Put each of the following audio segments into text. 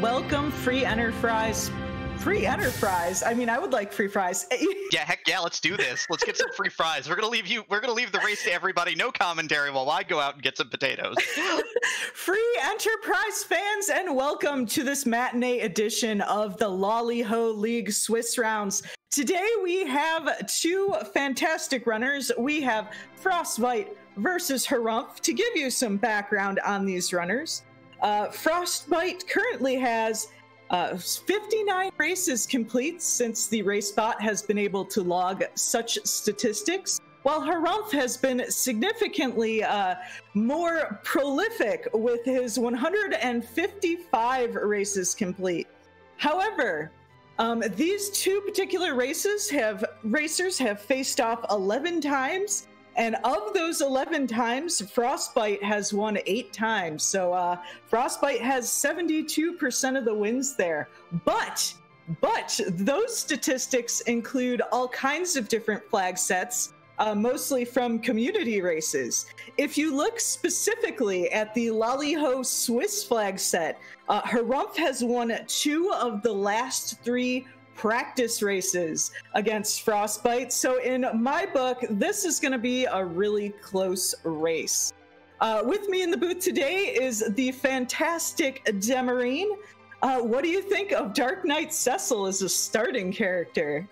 welcome, free enterprise. Free enterprise. I mean, I would like free fries. Yeah, heck yeah, let's do this. Let's get some free fries. We're gonna leave the race to everybody. No commentary while I go out and get some potatoes. Free enterprise fans, and welcome to this matinee edition of the Lali-Ho League Swiss rounds. Today we have two fantastic runners. We have Frostbite versus Harumph. To give you some background on these runners, Frostbite currently has 59 races complete since the RaceBot has been able to log such statistics, while Harumph has been significantly more prolific with his 155 races complete. However, these two particular racers have faced off 11 times, and of those 11 times, Frostbite has won 8 times. So Frostbite has 72% of the wins there. But those statistics include all kinds of different flag sets, mostly from community races. If you look specifically at the Lali-Ho Swiss flag set, Harumph has won 2 of the last 3 practice races against Frostbite. So in my book, this is going to be a really close race. With me in the booth today is the fantastic Demarine. What do you think of Dark Knight Cecil as a starting character?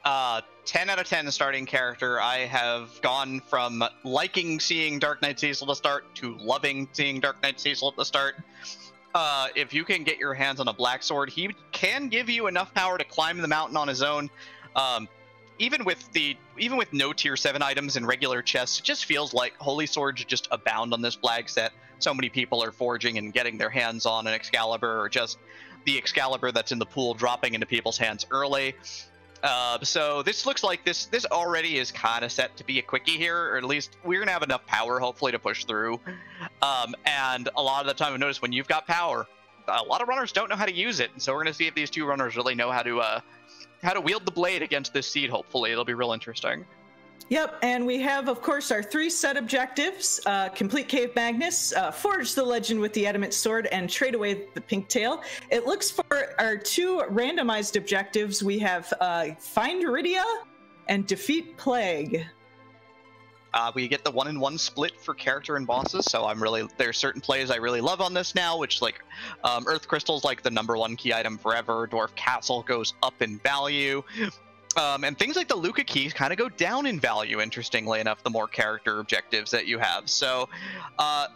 10 out of 10 starting character. I have gone from liking seeing Dark Knight Cecil to start to loving seeing Dark Knight Cecil at the start. If you can get your hands on a black sword, he can give you enough power to climb the mountain on his own. Even with no tier 7 items in regular chests, it just feels like holy swords just abound on this flag set. So many people are forging and getting their hands on an Excalibur, or just the Excalibur that's in the pool dropping into people's hands early. So this looks like this already is kind of set to be a quickie here, or at least we're gonna have enough power hopefully to push through. And a lot of the time I've noticed when you've got power, a lot of runners don't know how to use it. And so we're gonna see if these two runners really know how to wield the blade against this seed. Hopefully it'll be real interesting. Yep, and we have, of course, our 3 set objectives: complete Cave Magnus, forge the legend with the adamant sword, and trade away the pink tail. It looks for our 2 randomized objectives. We have find Iridia and defeat Plague. We get the 1-in-1 split for character and bosses, so there's certain plays I really love on this now, which like Earth Crystal's like the #1 key item forever. Dwarf Castle goes up in value. And things like the Luca keys kind of go down in value, interestingly enough, the more character objectives that you have. So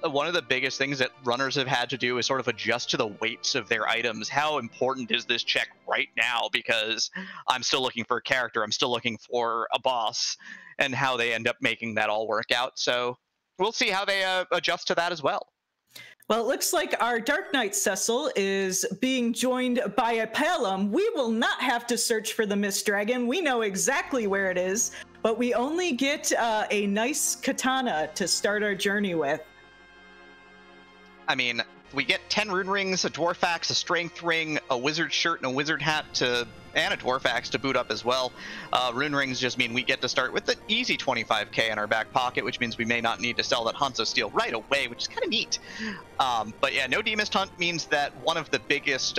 one of the biggest things that runners have had to do is sort of adjust to the weights of their items. How important is this check right now? Because I'm still looking for a character, I'm still looking for a boss, and how they end up making that all work out. So we'll see how they adjust to that as well. Well, it looks like our Dark Knight Cecil is being joined by a Palom. We will not have to search for the Mist Dragon. We know exactly where it is, but we only get a nice katana to start our journey with. I mean, we get 10 rune rings, a dwarf axe, a strength ring, a wizard shirt, and a wizard hat and a dwarf axe to boot up as well. Rune rings just mean we get to start with an easy 25k in our back pocket, which means we may not need to sell that Hanzo steel right away, which is kind of neat. But yeah, no Demist Hunt means that one of the biggest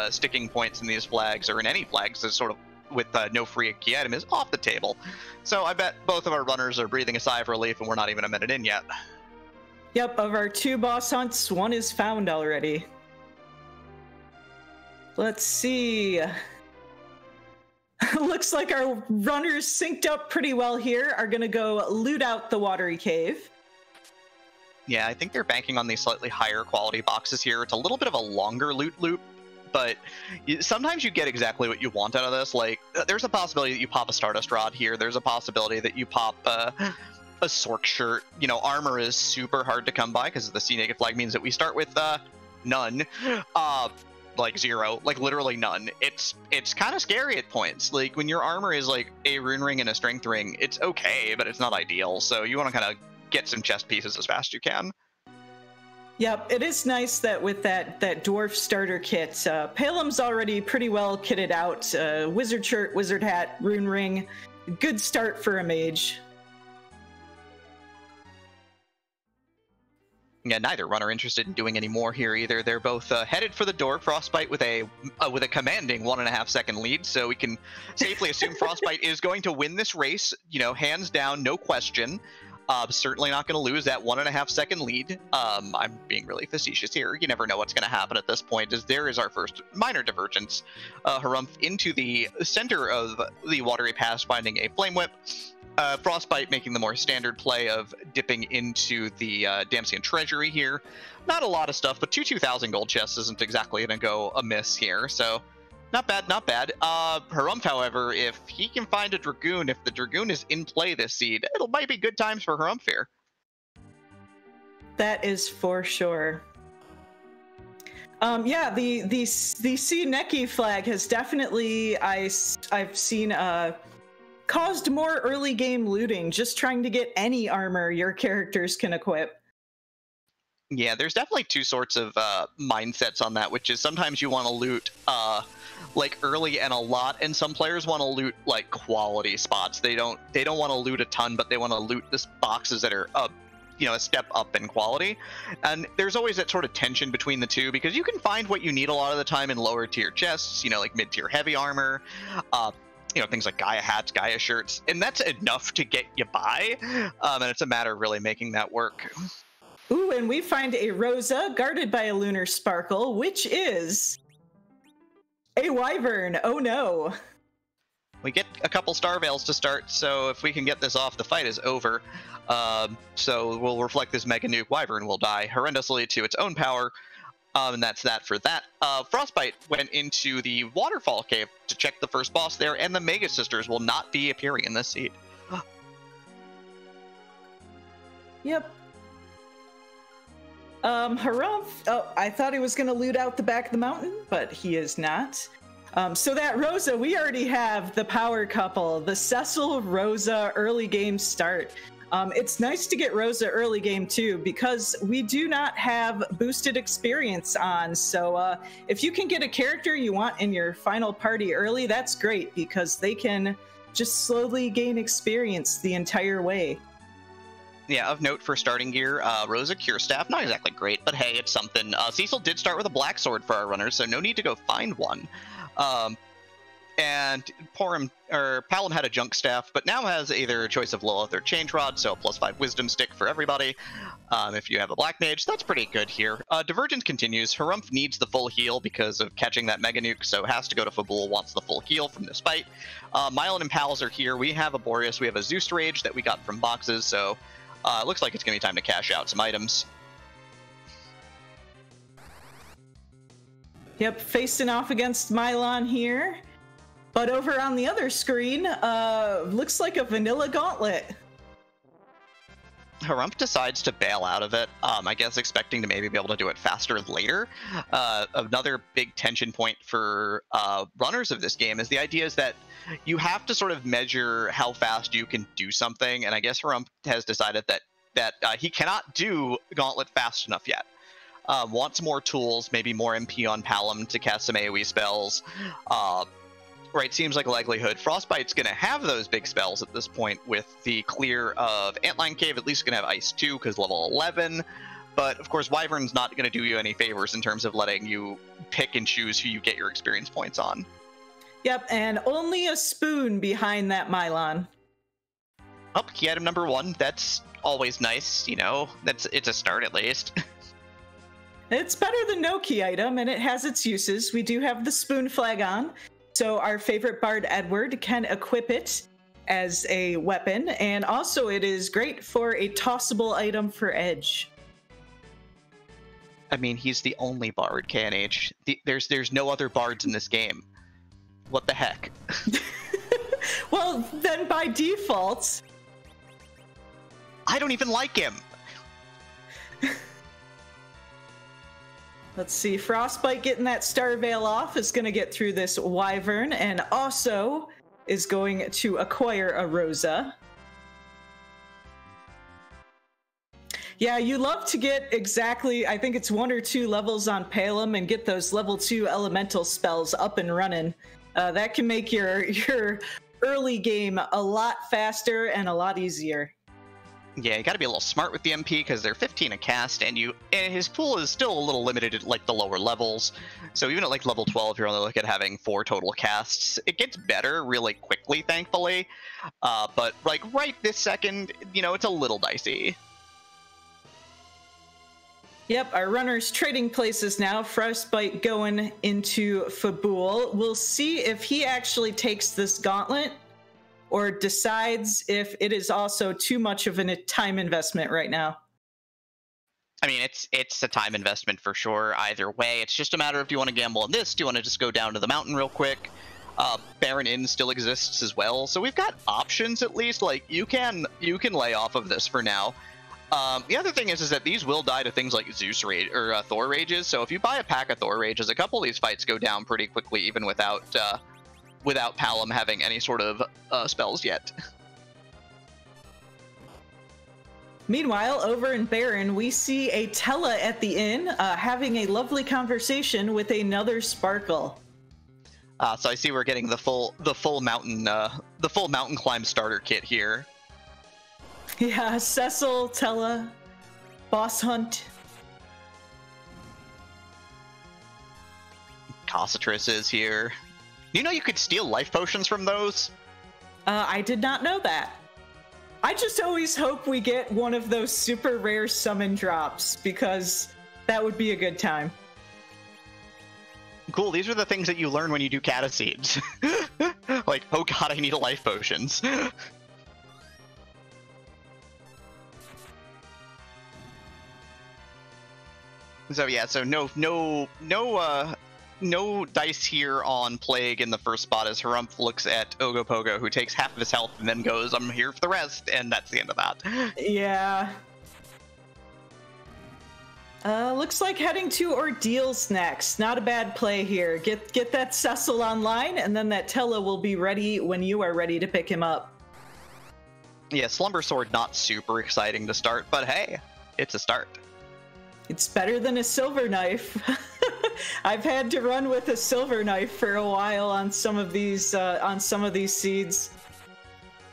sticking points in these flags, or in any flags, is sort of with no free key item, is off the table. So I bet both of our runners are breathing a sigh of relief, and we're not even a minute in yet. Yep, of our 2 boss hunts, 1 is found already. Let's see. Looks like our runners synced up pretty well here, are going to go loot out the watery cave. Yeah, I think they're banking on these slightly higher quality boxes here. It's a little bit of a longer loot loop, but sometimes you get exactly what you want out of this. Like, there's a possibility that you pop a Stardust Rod here. There's a possibility that you pop a Sork shirt. You know, armor is super hard to come by because the Sea Naked flag means that we start with none. Like 0, like literally none. It's kind of scary at points. Like when your armor is like a rune ring and a strength ring, it's okay, but it's not ideal. So you want to kind of get some chest pieces as fast as you can. Yep, it is nice that with that dwarf starter kit, Palom's already pretty well kitted out. Wizard shirt, wizard hat, rune ring. Good start for a mage. Yeah, neither runner interested in doing any more here either. They're both headed for the door. Frostbite with a commanding 1.5 second lead, so we can safely assume Frostbite is going to win this race. You know, hands down, no question. Certainly not going to lose that 1.5 second lead. I'm being really facetious here. You never know what's going to happen at this point, as there is our first minor divergence. Harumph into the center of the watery pass, finding a flame whip. Frostbite making the more standard play of dipping into the Damsian treasury here. Not a lot of stuff, but 2,000 gold chests isn't exactly going to go amiss here, so not bad, not bad. Harumph, however, if he can find a Dragoon, if the Dragoon is in play this seed, it might be good times for Harumph here. That is for sure. Yeah, the Sea Neki flag has definitely, I've seen caused more early game looting, just trying to get any armor your characters can equip. Yeah, there's definitely two sorts of mindsets on that, which is sometimes you want to loot like early and a lot, and some players want to loot like quality spots. They don't want to loot a ton, but they want to loot the boxes that are you know, a step up in quality. And there's always that sort of tension between the two, because you can find what you need a lot of the time in lower tier chests, you know, like mid-tier heavy armor, you know, things like Gaia hats, Gaia shirts, and that's enough to get you by. And it's a matter of really making that work. Ooh, and we find a Rosa guarded by a lunar sparkle, which is a wyvern. Oh no. We get a couple star veils to start, so if we can get this off, the fight is over. So we'll reflect this mega nuke. Wyvern will die horrendously to its own power. And that's that for that. Frostbite went into the waterfall cave to check the first boss there, and the Mega Sisters will not be appearing in this seed. Yep. Harumph, oh, I thought he was going to loot out the back of the mountain, but he is not. So that Rosa, we already have the power couple, the Cecil Rosa early game start. It's nice to get Rosa early game too, because we do not have boosted experience on. So if you can get a character you want in your final party early, that's great, because they can just slowly gain experience the entire way. Yeah, of note for starting gear, Rosa Cure Staff, not exactly great, but hey, it's something. Cecil did start with a black sword for our runners, so no need to go find one. And Palom had a junk staff, but now has either a choice of Lilith or Change Rod, so a +5 wisdom stick for everybody. If you have a black mage, that's pretty good here. Divergence continues. Harumph needs the full heal because of catching that mega nuke, so has to go to Fabul, wants the full heal from this fight. Mylan and Pals are here. We have a Boreas, we have a Zeus Rage that we got from boxes, so it looks like it's going to be time to cash out some items. Yep, facing off against Mylan here. But over on the other screen, looks like a vanilla gauntlet. Harumph decides to bail out of it, I guess expecting to maybe be able to do it faster later. Another big tension point for runners of this game is the idea is that you have to sort of measure how fast you can do something, and I guess Harumph has decided that he cannot do Gauntlet fast enough yet. Wants more tools, maybe more MP on Palom to cast some AoE spells. Right, seems like a likelihood. Frostbite's going to have those big spells at this point with the clear of Antline Cave. At least going to have Ice 2 because level 11. But, of course, Wyvern's not going to do you any favors in terms of letting you pick and choose who you get your experience points on. Yep, and only a spoon behind that Mylan. Oh, key item number 1. That's always nice, you know. It's a start at least. It's better than no key item, and it has its uses. We do have the spoon flag on. So our favorite bard Edward can equip it as a weapon, and also it is great for a tossable item for Edge. I mean, he's the only bard, KNH. There's no other bards in this game. What the heck? Well, then by default... I don't even like him! Let's see, Frostbite getting that Star Veil off is going to get through this Wyvern, and also is going to acquire a Rosa. Yeah, you love to get exactly, I think it's 1 or 2 levels on Palom and get those level 2 elemental spells up and running. That can make your early game a lot faster and a lot easier. Yeah, you got to be a little smart with the MP because they're 15 a cast, and his pool is still a little limited at like the lower levels. So even at like level 12, you're only looking at having 4 total casts. It gets better really quickly, thankfully. But like right this second, you know, it's a little dicey. Yep, our runner's trading places now. Frostbite going into Fabul. We'll see if he actually takes this gauntlet or decides if it is also too much of a time investment right now. I mean, it's a time investment for sure. Either way, it's just a matter of, do you want to gamble on this? Do you want to just go down to the mountain real quick? Baron Inn still exists as well, so we've got options at least. Like you can lay off of this for now. The other thing is that these will die to things like Zeus Rage or Thor Rages. So if you buy a pack of Thor Rages, a couple of these fights go down pretty quickly, even without Palom having any sort of spells yet. Meanwhile, over in Baron, we see a Tella at the inn having a lovely conversation with another Sparkle. So I see we're getting the full mountain climb starter kit here. Yeah, Cecil, Tella, Boss Hunt. Cossatris is here. You know you could steal life potions from those? I did not know that. I just always hope we get one of those super rare summon drops, because that would be a good time. Cool, these are the things that you learn when you do Cataseeds. Like, oh god, I need life potions. So yeah, so no dice here on Plague in the first spot as Harumph looks at Ogopogo, who takes half of his health and then goes, I'm here for the rest, and that's the end of that. Yeah. Looks like heading to Ordeals next. Not a bad play here. Get that Cecil online, and then that Tella will be ready when you are ready to pick him up. Yeah, Slumber Sword not super exciting to start, but hey, it's a start. It's better than a silver knife. I've had to run with a silver knife for a while on some of these seeds.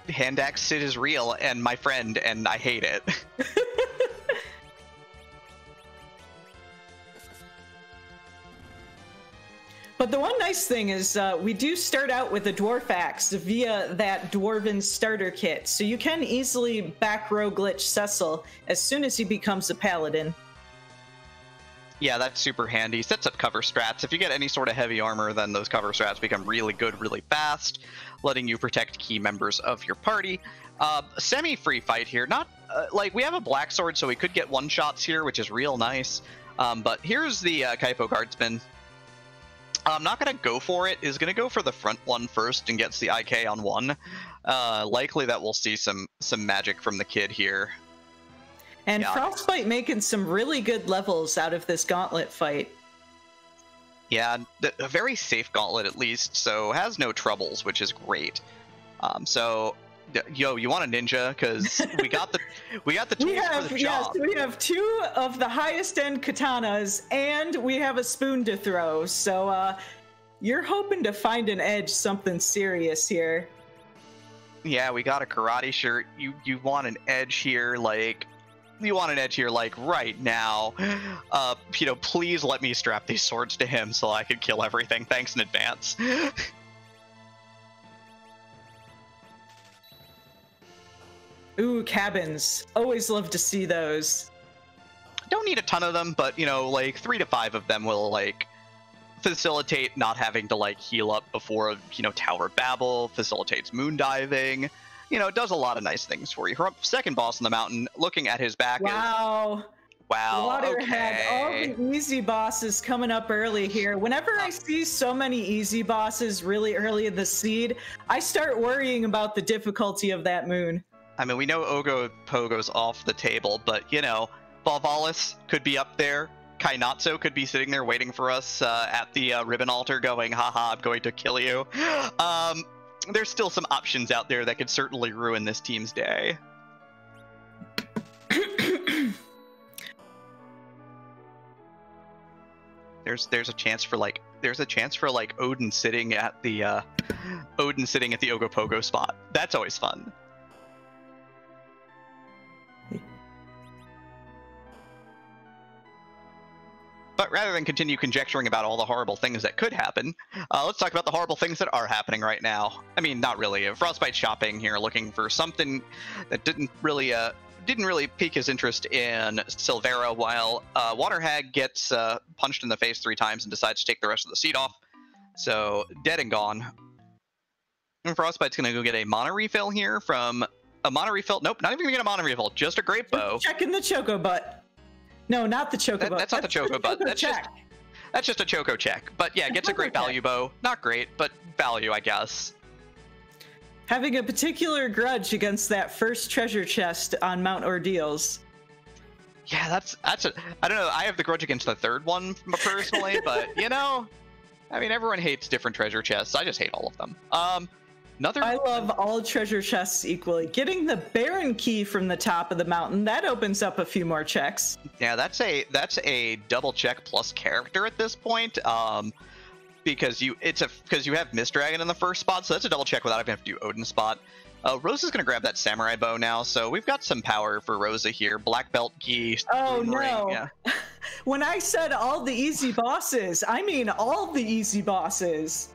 Hand axe Sid is real and my friend, and I hate it. But the one nice thing is we do start out with a Dwarf Axe via that Dwarven starter kit, so you can easily back row glitch Cecil as soon as he becomes a Paladin. Yeah, that's super handy. Sets up cover strats. If you get any sort of heavy armor, then those cover strats become really good really fast, letting you protect key members of your party. Semi-free fight here. Not like we have a black sword, so we could get one-shots here, which is real nice. But here's the Kaipo Guardsman. I'm not going to go for it. Is going to go for the front one first and gets the IK on one. Likely that we'll see some magic from the kid here. And yeah. Frostbite making some really good levels out of this gauntlet fight. Yeah, a very safe gauntlet at least, so has no troubles, which is great. So, yo, you want a ninja? Because we got the tools for the job. Yes, we have 2 of the highest end katanas, and we have a spoon to throw. So you're hoping to find an edge, something serious here. Yeah, we got a karate shirt. You want an edge here, like. You want an edge here, like, right now. You know, please let me strap these swords to him so I can kill everything. Thanks in advance. Ooh, cabins. Always love to see those. Don't need a ton of them, but, you know, like, 3 to 5 of them will, like, facilitate not having to, like, heal up before, you know, Tower Babel, facilitates moon diving. You know, it does a lot of nice things for you. Her second boss on the mountain, looking at his back wow. Wow, Waterhead, all the easy bosses coming up early here. Whenever I see so many easy bosses really early in the seed, I start worrying about the difficulty of that moon. I mean, we know Ogopogo's off the table, but, you know, Valvalis could be up there. Kainatsu could be sitting there waiting for us at the ribbon altar going, haha, I'm going to kill you. There's still some options out there that could certainly ruin this team's day. There's a chance for like Odin sitting at the Ogopogo spot. That's always fun. But rather than continue conjecturing about all the horrible things that could happen, let's talk about the horrible things that are happening right now. I mean, not really. Frostbite shopping here, looking for something that didn't really pique his interest in Silvera, while Water Hag gets punched in the face 3 times and decides to take the rest of the seat off. So, dead and gone. And Frostbite's going to go get a mana refill here from a mana refill. Nope, not even going to get a mana refill, just a great bow. Checking the Choco Butt. No, not the Choco Butt. That's not the Choco Butt. That's just a Choco check. But yeah, gets a great value bow. Not great, but value, I guess. Having a particular grudge against that first treasure chest on Mount Ordeals. Yeah, that's I don't know. I have the grudge against the third one personally, but you know, I mean, everyone hates different treasure chests. I just hate all of them. I love all treasure chests equally. Getting the Baron key from the top of the mountain, that opens up a few more checks. Yeah, that's a double check plus character at this point. Because you have Mist Dragon in the first spot, so that's a double check without having to do Odin spot. Rosa's gonna grab that samurai bow now, so we've got some power for Rosa here. Black belt key. Oh no! Yeah. When I said all the easy bosses, I mean all the easy bosses.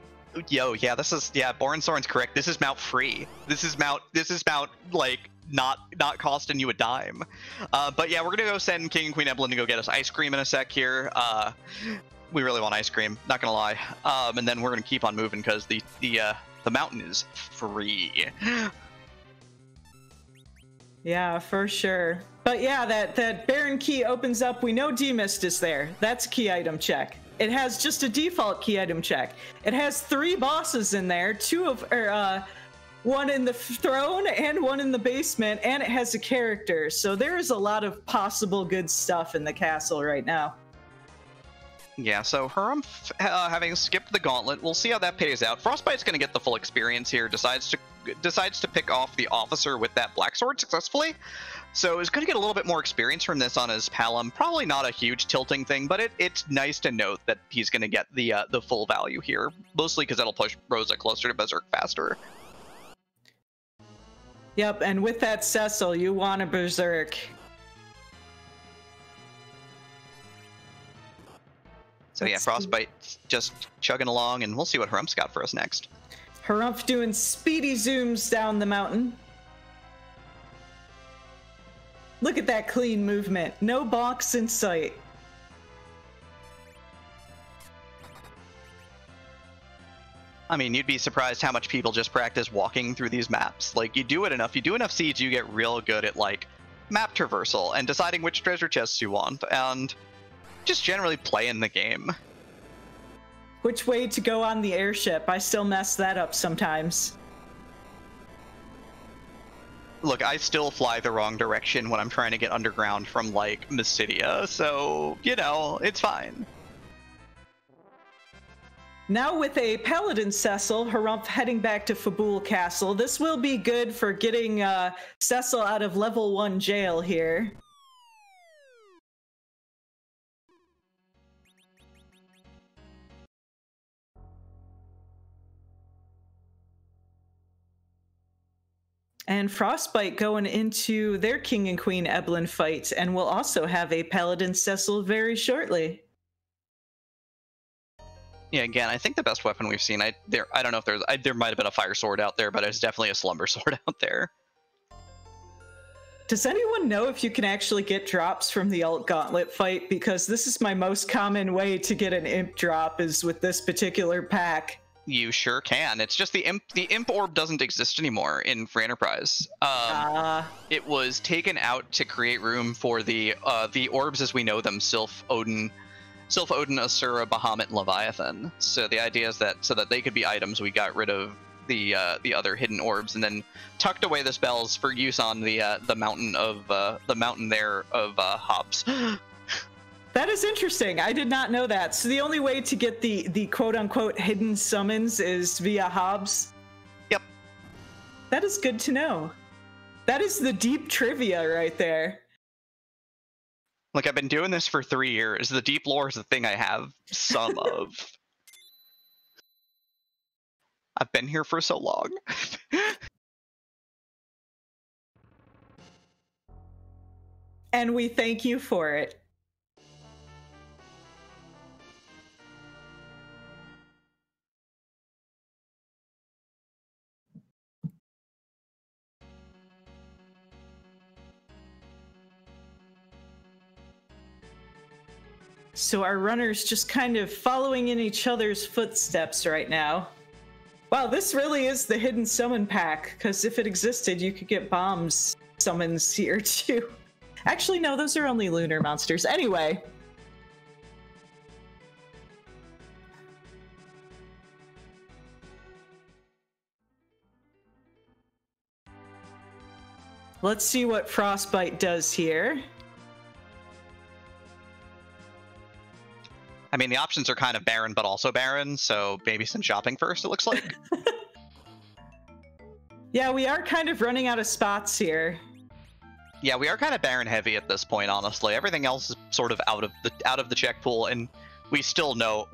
Yo, yeah, Bornsoren's correct. This is Mount free. This is Mount like not costing you a dime. But yeah, we're gonna go send King and Queen Evelyn to go get us ice cream in a sec here. We really want ice cream, not gonna lie. And then we're gonna keep on moving because the mountain is free. Yeah, for sure. But yeah, that Baron key opens up. We know D-Mist is there. That's a key item check. It has just a default key item check. It has 3 bosses in there, one in the throne and one in the basement, and it has a character. So there is a lot of possible good stuff in the castle right now. Yeah, so Harumph, having skipped the gauntlet, we'll see how that pays out. Frostbite's going to get the full experience here, decides to pick off the officer with that black sword successfully. So he's going to get a little bit more experience from this on his Palom. Probably not a huge tilting thing, but it's nice to note that he's going to get the full value here, mostly because that'll push Rosa closer to Berserk faster. Yep, and with that Cecil, you want a Berserk. So yeah, Frostbite just chugging along, and we'll see what Harumph's got for us next. Harumph doing speedy zooms down the mountain. Look at that clean movement. No bonks in sight. I mean, you'd be surprised how much people just practice walking through these maps. Like, you do enough seeds, you get real good at, like, map traversal and deciding which treasure chests you want, and just generally playing the game. Which way to go on the airship? I still mess that up sometimes. Look, I still fly the wrong direction when I'm trying to get underground from, like, Mysidia, so, you know, it's fine. Now with a Paladin Cecil, Harumph heading back to Fabul Castle. This will be good for getting Cecil out of level 1 jail here. And Frostbite going into their King and Queen Evelyn fight, and we'll also have a Paladin Cecil very shortly. Yeah, again, I think the best weapon we've seen, I don't know if there might have been a fire sword out there, but there's definitely a slumber sword out there. Does anyone know if you can actually get drops from the alt gauntlet fight? Because this is my most common way to get an imp drop, is with this particular pack. You sure can. It's just the imp orb doesn't exist anymore in Free Enterprise. It was taken out to create room for the orbs as we know them: Sylph, Odin, Asura, Bahamut, and Leviathan. So the idea is that so that they could be items, we got rid of the other hidden orbs and then tucked away the spells for use on the mountain of Hobbs. That is interesting. I did not know that. So the only way to get the quote-unquote hidden summons is via Hobbs? Yep. That is good to know. That is the deep trivia right there. Look, I've been doing this for 3 years. The deep lore is the thing I have some of. I've been here for so long. And we thank you for it. So our runners just kind of following in each other's footsteps right now. Wow, this really is the hidden summon pack, because if it existed, you could get bombs summons here too. Actually, no, those are only lunar monsters. Anyway. Let's see what Frostbite does here. I mean, the options are kind of barren, but also barren, so maybe some shopping first, it looks like. Yeah, we are kind of running out of spots here. Yeah, we are kind of barren heavy at this point, honestly. Everything else is sort of out of the check pool, and we still know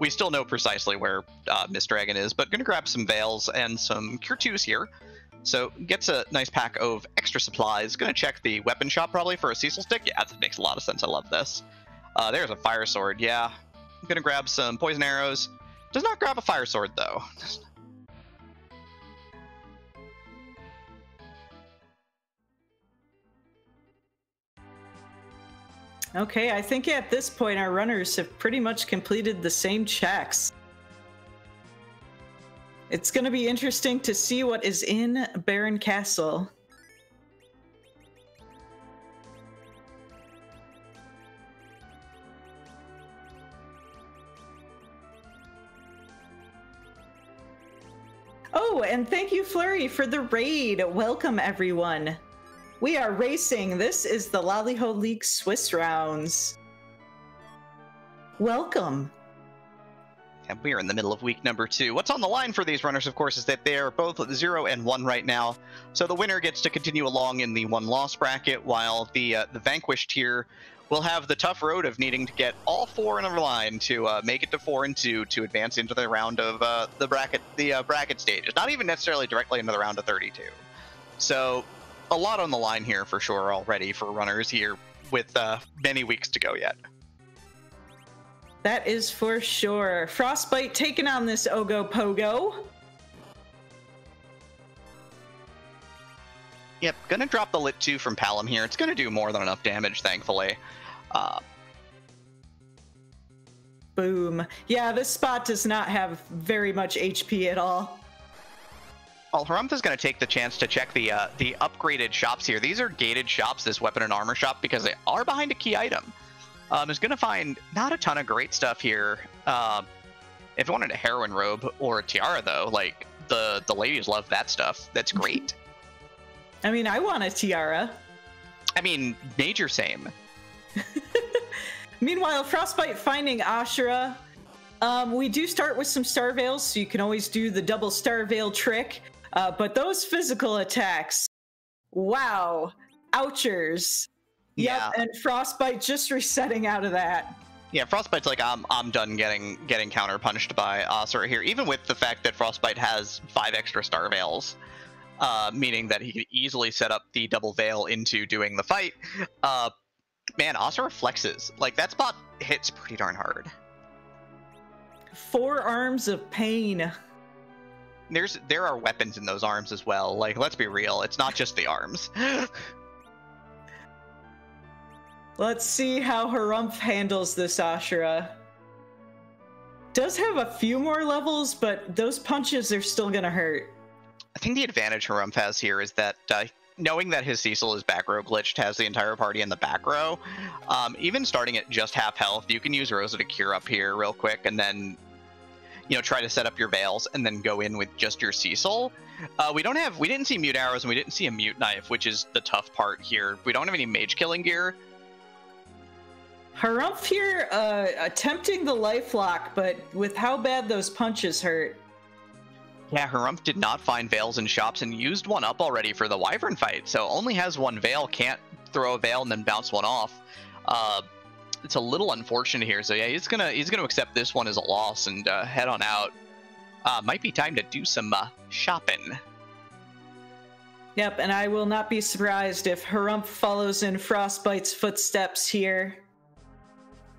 precisely where Miss Dragon is, but gonna grab some Veils and some Cure 2s here. So gets a nice pack of extra supplies. Gonna check the weapon shop probably for a Cecil stick. Yeah, that makes a lot of sense. I love this. There's a fire sword. Yeah. I'm gonna grab some poison arrows. Does not grab a fire sword though. Okay, I think at this point our runners have pretty much completed the same checks. It's gonna be interesting to see what is in Baron Castle. Oh, and thank you, Flurry, for the raid. Welcome, everyone. We are racing. This is the Lali-Ho League Swiss rounds. Welcome. And we are in the middle of week number 2. What's on the line for these runners, of course, is that they are both 0 and 1 right now. So the winner gets to continue along in the 1-loss bracket, while the vanquished here will have the tough road of needing to get all 4 in a line to make it to 4 and 2 to advance into the round of the bracket stages. Not even necessarily directly into the round of 32. So a lot on the line here for sure already for runners here with many weeks to go yet. That is for sure. Frostbite taking on this Ogo Pogo. Yep, gonna drop the Lit 2 from Palom here. It's gonna do more than enough damage, thankfully. Boom. Yeah, this spot does not have very much HP at all. Well, harumph is going to take the chance to check the upgraded shops here. These are gated shops, this weapon and armor shop, because they are behind a key item. Is going to find not a ton of great stuff here. If you wanted a heroine robe or a tiara, though, like the ladies love that stuff. That's great. I mean, I want a tiara. I mean, major same. Meanwhile, Frostbite finding Ashura. We do start with some Star Veils, so you can always do the double Star Veil trick. But those physical attacks, wow, ouchers. Yeah. Yep, and Frostbite just resetting out of that. Yeah, Frostbite's like, I'm done getting counter punched by Asura here, even with the fact that Frostbite has 5 extra Star Veils, meaning that he could easily set up the double Veil into doing the fight. Man, Asura flexes. Like, that spot hits pretty darn hard. 4 arms of pain. There are weapons in those arms as well. Like, let's be real, it's not just the arms. Let's see how harumph handles this Ashura. Does have a few more levels, but those punches are still gonna hurt. I think the advantage harumph has here is that knowing that his Cecil is back row glitched, has the entire party in the back row, even starting at just half health, you can use Rosa to cure up here real quick, and then, you know, try to set up your Veils, and then go in with just your Cecil. We didn't see mute arrows, and we didn't see a mute knife, which is the tough part here. We don't have any mage killing gear. Harumph here attempting the lifelock, but with how bad those punches hurt. Yeah, harumph did not find Veils in shops and used one up already for the Wyvern fight, so only has 1 Veil, can't throw a Veil and then bounce one off. It's a little unfortunate here, so yeah, he's gonna accept this one as a loss and head on out. Might be time to do some shopping. Yep, and I will not be surprised if Harumph follows in Frostbite's footsteps here.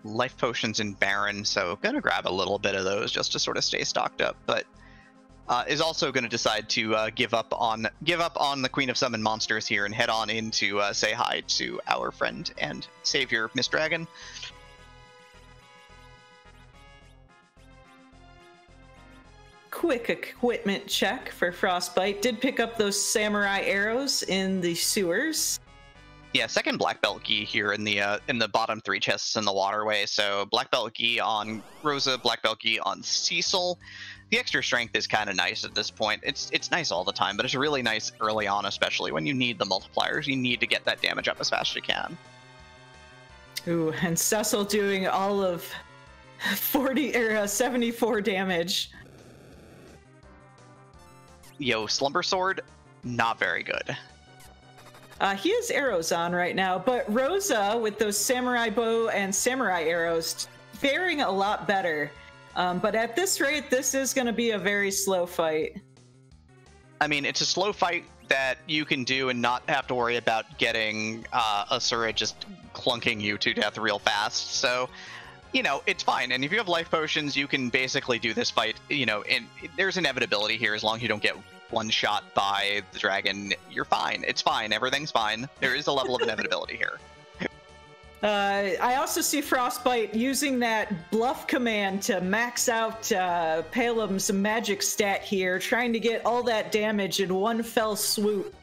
Life potions in Baron, so gonna grab a little bit of those just to sort of stay stocked up, but is also going to decide to give up on the Queen of Summon Monsters here and head on in to say hi to our friend and savior, Miss Dragon. Quick equipment check for Frostbite. Did pick up those samurai arrows in the sewers. Yeah, second black belt gi here in the bottom 3 chests in the waterway. So black belt gi on Rosa, black belt gi on Cecil. The extra strength is kind of nice at this point. It's nice all the time, but it's really nice early on, especially when you need the multipliers. You need to get that damage up as fast as you can. Ooh, and Cecil doing all of 74 damage. Yo, Slumber Sword, not very good. He has arrows on right now, but Rosa with those samurai bow and samurai arrows faring a lot better. But at this rate, this is going to be a very slow fight. I mean, it's a slow fight that you can do and not have to worry about getting Asura just clunking you to death real fast. So, you know, it's fine. And if you have life potions, you can basically do this fight, you know, and there's inevitability here. As long as you don't get one shot by the dragon, you're fine. It's fine. Everything's fine. There is a level of inevitability here. I also see Frostbite using that bluff command to max out Palem's magic stat here, trying to get all that damage in one fell swoop.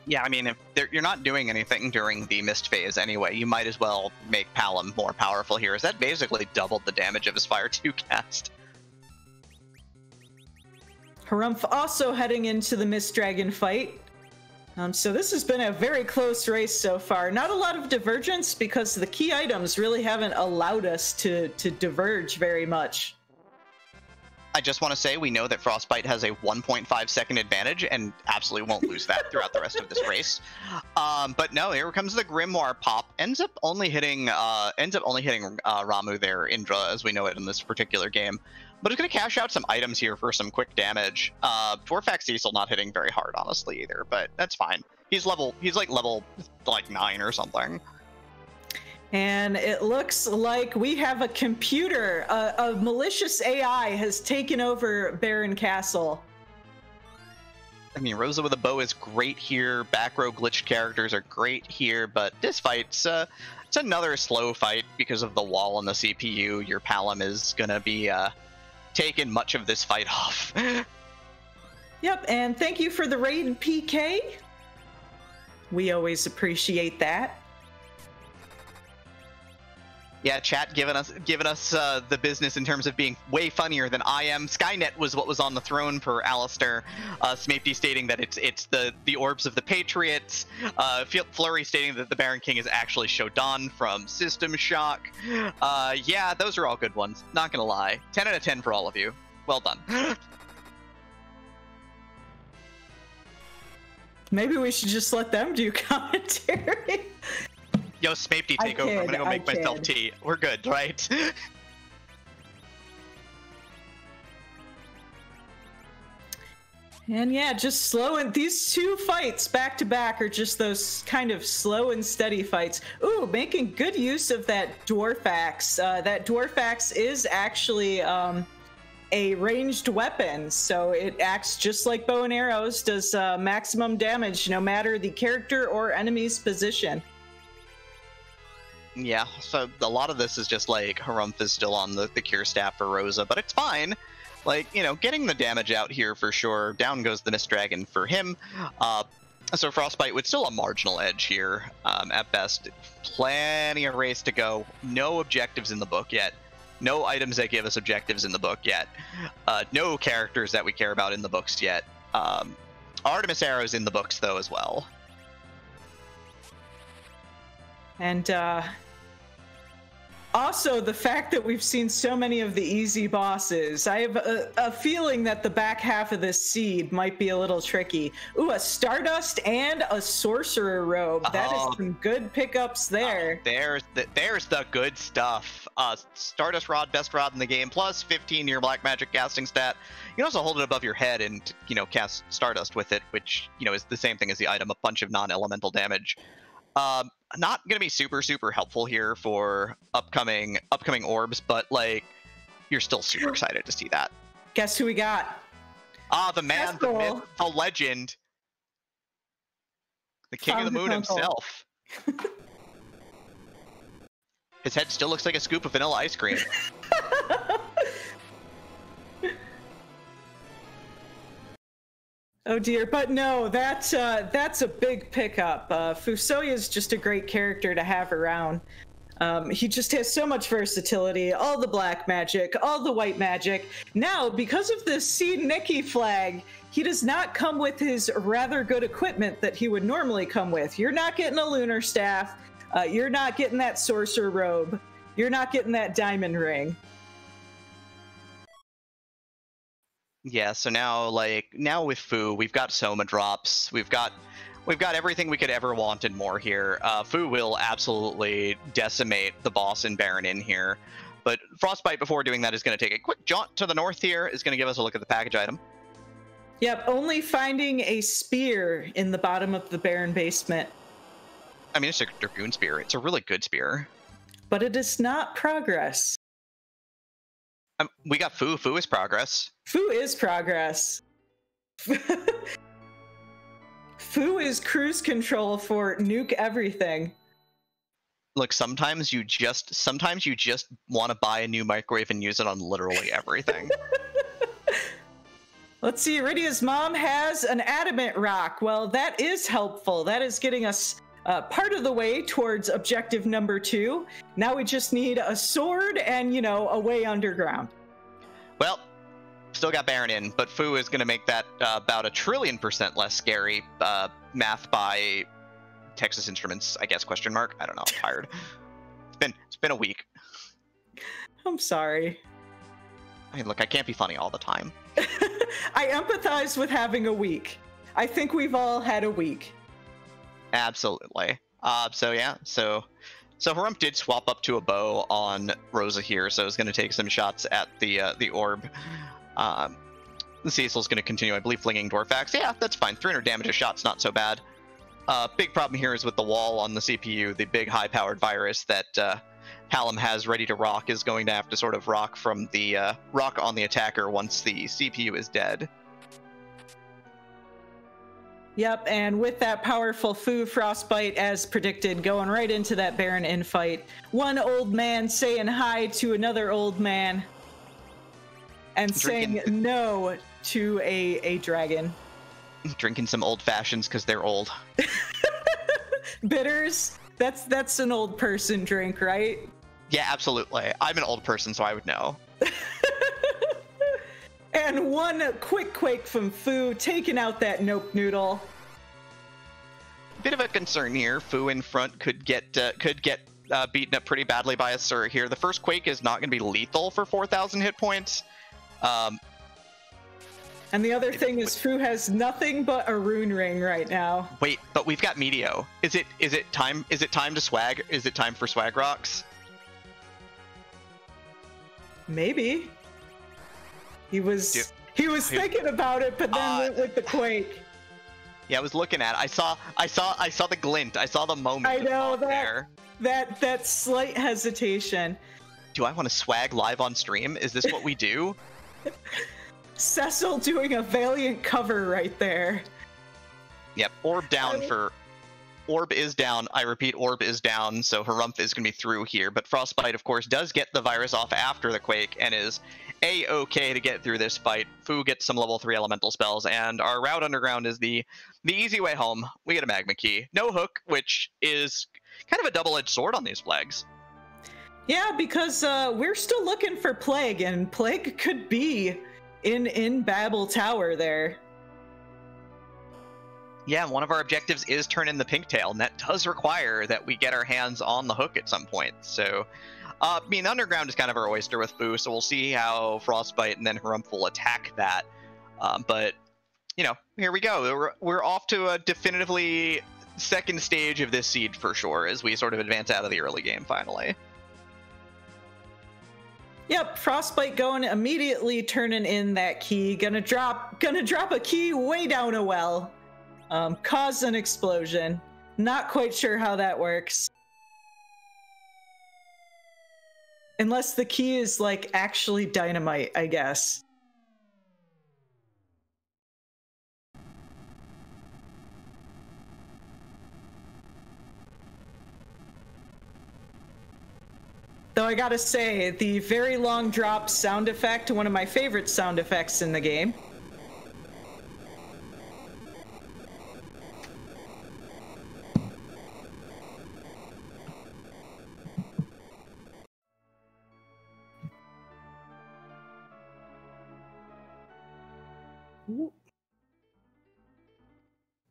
Yeah, I mean, if you're not doing anything during the mist phase anyway, you might as well make Palem more powerful here, as that basically doubled the damage of his Fire 2 cast. Harumph also heading into the Mist Dragon fight. So this has been a very close race so far. Not a lot of divergence because the key items really haven't allowed us to diverge very much. I just want to say we know that Frostbite has a 1.5 second advantage and absolutely won't lose that throughout the rest of this race. But no, here comes the Grimoire pop. Ends up only hitting Ramu there, Indra, as we know it in this particular game. But it's going to cash out some items here for some quick damage. Dwarfax Cecil not hitting very hard, honestly, either, but that's fine. He's like level 9 or something. And it looks like we have a computer, a malicious AI has taken over Baron Castle. I mean, Rosa with a bow is great here. Back row glitched characters are great here, but this fight's it's another slow fight because of the wall on the CPU. Your Palem is gonna be taking much of this fight off. Yep, and thank you for the raid, PK. We always appreciate that. Yeah, chat giving us the business in terms of being way funnier than I am. Skynet was what was on the throne for Alistair. Smapty stating that it's the orbs of the Patriots. Flurry stating that the Baron King is actually Shodan from System Shock. Yeah, those are all good ones. Not gonna lie. 10 out of 10 for all of you. Well done. Maybe we should just let them do commentary. Yo, Smapty, take over. I'm gonna go make myself tea. We're good, right? And yeah, just slow, and these two fights back to back are just those kind of slow and steady fights. Ooh, making good use of that Dwarfax. That Dwarfax is actually a ranged weapon, so it acts just like bow and arrows, does maximum damage no matter the character or enemy's position. Yeah, so a lot of this is just like Harumph is still on the cure staff for Rosa, but it's fine. Like, you know, getting the damage out here for sure. Down goes the Mist Dragon for him. So Frostbite with still a marginal edge here at best. Plenty of race to go. No objectives in the book yet. No items that give us objectives in the book yet. No characters that we care about in the books yet. Artemis Arrow's in the books though as well. Also, the fact that we've seen so many of the easy bosses, I have a feeling that the back half of this seed might be a little tricky. Ooh, a Stardust and a Sorcerer Robe. That is some good pickups there. There's the good stuff. Stardust Rod, best rod in the game, plus 15 to your Black Magic casting stat. You can also hold it above your head and, you know, cast Stardust with it, which, you know, is the same thing as the item, a bunch of non-elemental damage. Not gonna be super helpful here for upcoming orbs, but like you're still super excited to see that. Guess who we got? The man, the myth, the legend, the king of the moon himself. His head still looks like a scoop of vanilla ice cream. Oh dear, but no, that's a big pickup. Fusoya is just a great character to have around. He just has so much versatility, all the black magic, all the white magic. Now, because of the Seed Nikki flag, he does not come with his rather good equipment that he would normally come with. You're not getting a lunar staff, you're not getting that sorcerer robe, you're not getting that diamond ring. Yeah, so now with Fu, we've got Soma drops. We've got everything we could ever want and more here. Fu will absolutely decimate the boss and Baron in here. But Frostbite, before doing that, is going to take a quick jaunt to the north here. Is going to give us a look at the package item. Yep, only finding a spear in the bottom of the Baron basement. I mean, it's a Dragoon spear. It's a really good spear. But it is not progress. We got Fu. Fu is progress. Fu is progress. Fu is cruise control for nuke everything. Look, sometimes you just want to buy a new microwave and use it on literally everything. Let's see, Iridia's mom has an adamant rock. Well, that is helpful. That is getting us part of the way towards objective number 2. Now we just need a sword and, you know, a way underground. Well, still got Baron in, but Fu is going to make that about 1,000,000,000% less scary. Math by Texas Instruments, I guess, question mark. I don't know, I'm tired. It's been a week. I'm sorry. I mean, look, I can't be funny all the time. I empathize with having a week. I think we've all had a week. Absolutely. So harumph did swap up to a bow on Rosa here, so it's going to take some shots at the orb. The Cecil's going to continue, I believe, flinging Dwarf Axe. Yeah, that's fine. 300 damage a shot's not so bad. Big problem here is with the wall on the CPU. The big high-powered virus that Hallam has ready to rock is going to have to sort of rock on the attacker once the CPU is dead. Yep, and with that powerful Fu Frostbite, as predicted, going right into that Baron infight. One old man saying hi to another old man. And saying no to a dragon. Drinking some old fashions because they're old. Bitters? That's an old person drink, right? Yeah, absolutely. I'm an old person, so I would know. And one quick quake from Fu, taking out that Nope Noodle. Bit of a concern here. Fu in front could get beaten up pretty badly by a Sur here. The first quake is not going to be lethal for 4,000 hit points. And the other thing is Fu has nothing but a rune ring right now. Wait, but we've got Meteo. Is it time to swag? Is it time for swag rocks? Maybe. He was thinking about it, but then went with the quake. Yeah, I was looking at it. I saw the glint. I saw the moment. I know that slight hesitation. Do I want to swag live on stream? Is this what we do? Cecil doing a valiant cover right there. Yep, orb down for... Orb is down. I repeat, orb is down, so harumph is going to be through here. But Frostbite, of course, does get the virus off after the quake and is A-okay to get through this fight. Fu gets some level 3 elemental spells, and our route underground is the easy way home. We get a magma key. No hook, which is kind of a double-edged sword on these flags. Yeah, because we're still looking for Plague, and Plague could be in Babel Tower there. Yeah, one of our objectives is turn in the pink tail, and that does require that we get our hands on the hook at some point. So I mean, Underground is kind of our oyster with Fu, so we'll see how Frostbite and then Harumph will attack that. But, you know, here we go. We're off to a definitively second stage of this siege for sure, as we sort of advance out of the early game finally. Yep, Frostbite going immediately, turning in that key. Gonna drop a key way down a well. Cause an explosion. Not quite sure how that works. Unless the key is like actually dynamite, I guess. Though I gotta say, the very long drop sound effect, one of my favorite sound effects in the game.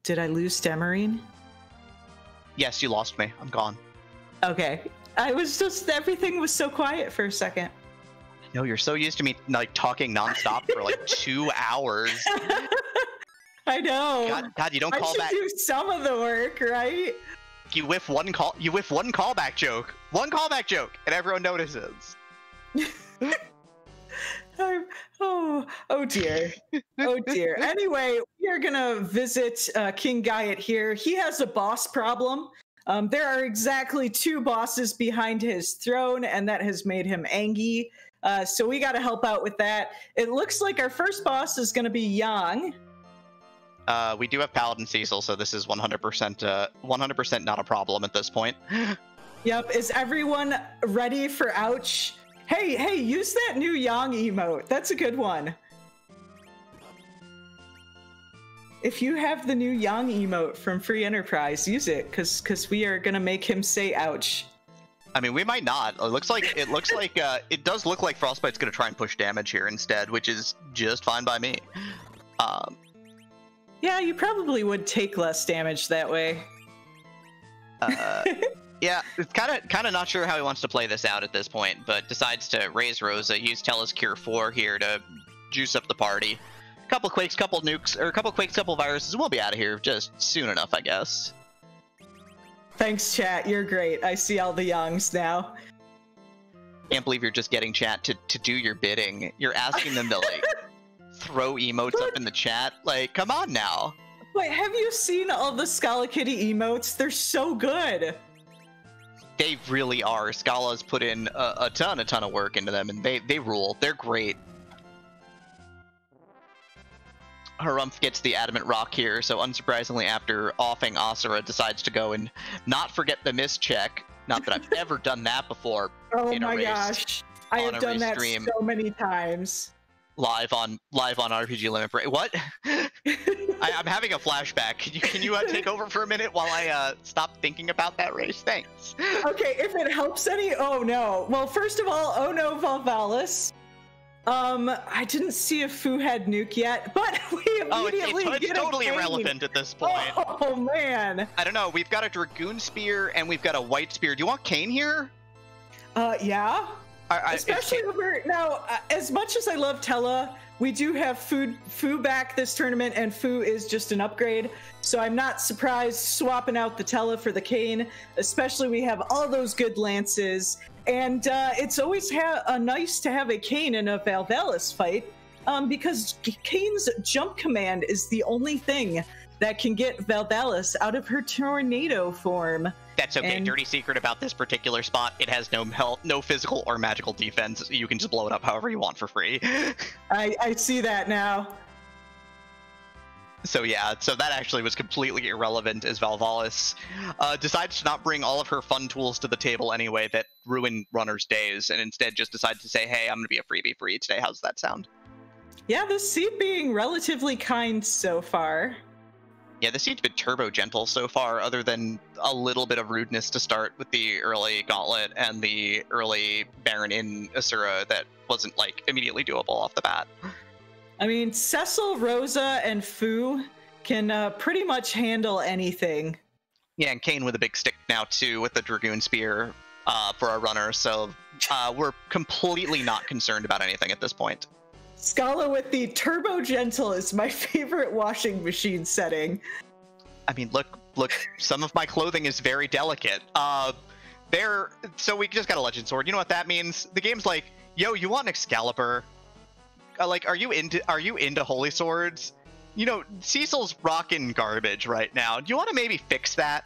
Did I lose Demarine? Yes, you lost me. I'm gone. Okay. I was just, everything was so quiet for a second. No, you're so used to me like talking nonstop for like 2 hours. I know. God, you don't call back. I should do some of the work, right? You whiff one callback joke. One callback joke, and everyone notices. Oh dear. Oh dear. Anyway, we are gonna visit King Gaiet here. He has a boss problem. There are exactly 2 bosses behind his throne, and that has made him angry. So we got to help out with that. It looks like our first boss is going to be Yang. We do have Paladin Cecil, so this is 100% not a problem at this point. Yep. Is everyone ready for ouch? Hey, use that new Yang emote. That's a good one. If you have the new Yang emote from Free Enterprise, use it, because we are gonna make him say ouch. I mean, we might not. It does look like Frostbite's gonna try and push damage here instead, which is just fine by me. Yeah, you probably would take less damage that way. Yeah, it's kind of not sure how he wants to play this out at this point, but decides to raise Rosa, use Tellus Cure 4 here to juice up the party. Couple quakes, couple nukes, or a couple quakes, couple viruses, and we'll be out of here just soon enough, I guess. Thanks, chat. You're great. I see all the Yangs now. Can't believe you're just getting chat to do your bidding. You're asking them to like throw emotes up in the chat. Like, come on now. Wait, have you seen all the Scala Kitty emotes? They're so good. They really are. Scala's put in a ton of work into them, and they rule. They're great. Harumph gets the Adamant Rock here, so unsurprisingly, after offing Asura, decides to go and not forget the miss check. Not that I've ever done that before. Oh my gosh, I have done that so many times. Live on RPG Limit Break. What? I'm having a flashback. Can you take over for a minute while I stop thinking about that race? Thanks. Okay, if it helps any. Oh no. Well, first of all, oh no, Valvalis. I didn't see if Fu had nuke yet, but we immediately it's totally irrelevant at this point. Oh man. I don't know. We've got a Dragoon Spear and we've got a White Spear. Do you want Kane here? Yeah. Especially over now. As much as I love Tella, we do have Fu back this tournament, and Fu is just an upgrade. So I'm not surprised swapping out the Tella for the Kane. Especially we have all those good lances. And it's always nice to have a Kane in a Valvalis fight, because Kane's jump command is the only thing that can get Valvalis out of her tornado form. That's okay. Dirty secret about this particular spot: it has no health, no physical or magical defense. You can just blow it up however you want for free. I see that now. So yeah, so that actually was completely irrelevant as Valvalis decides to not bring all of her fun tools to the table anyway that ruin runners' days, and instead just decided to say, hey, I'm going to be a freebie for you today. How's that sound? Yeah, the seed being relatively kind so far. Yeah, the seed's been turbo gentle so far, other than a little bit of rudeness to start with the early Gauntlet and the early Baron in Asura that wasn't like immediately doable off the bat. I mean, Cecil, Rosa, and Fu can pretty much handle anything. Yeah, and Kane with a big stick now too, with the Dragoon Spear. for our runner, so we're completely not concerned about anything at this point. Scala with the Turbo Gentle is my favorite washing machine setting. I mean, look, some of my clothing is very delicate. So we just got a Legend Sword. You know what that means? The game's like, yo, you want an Excalibur? Like, are you into Holy Swords? You know, Cecil's rocking garbage right now. Do you want to maybe fix that?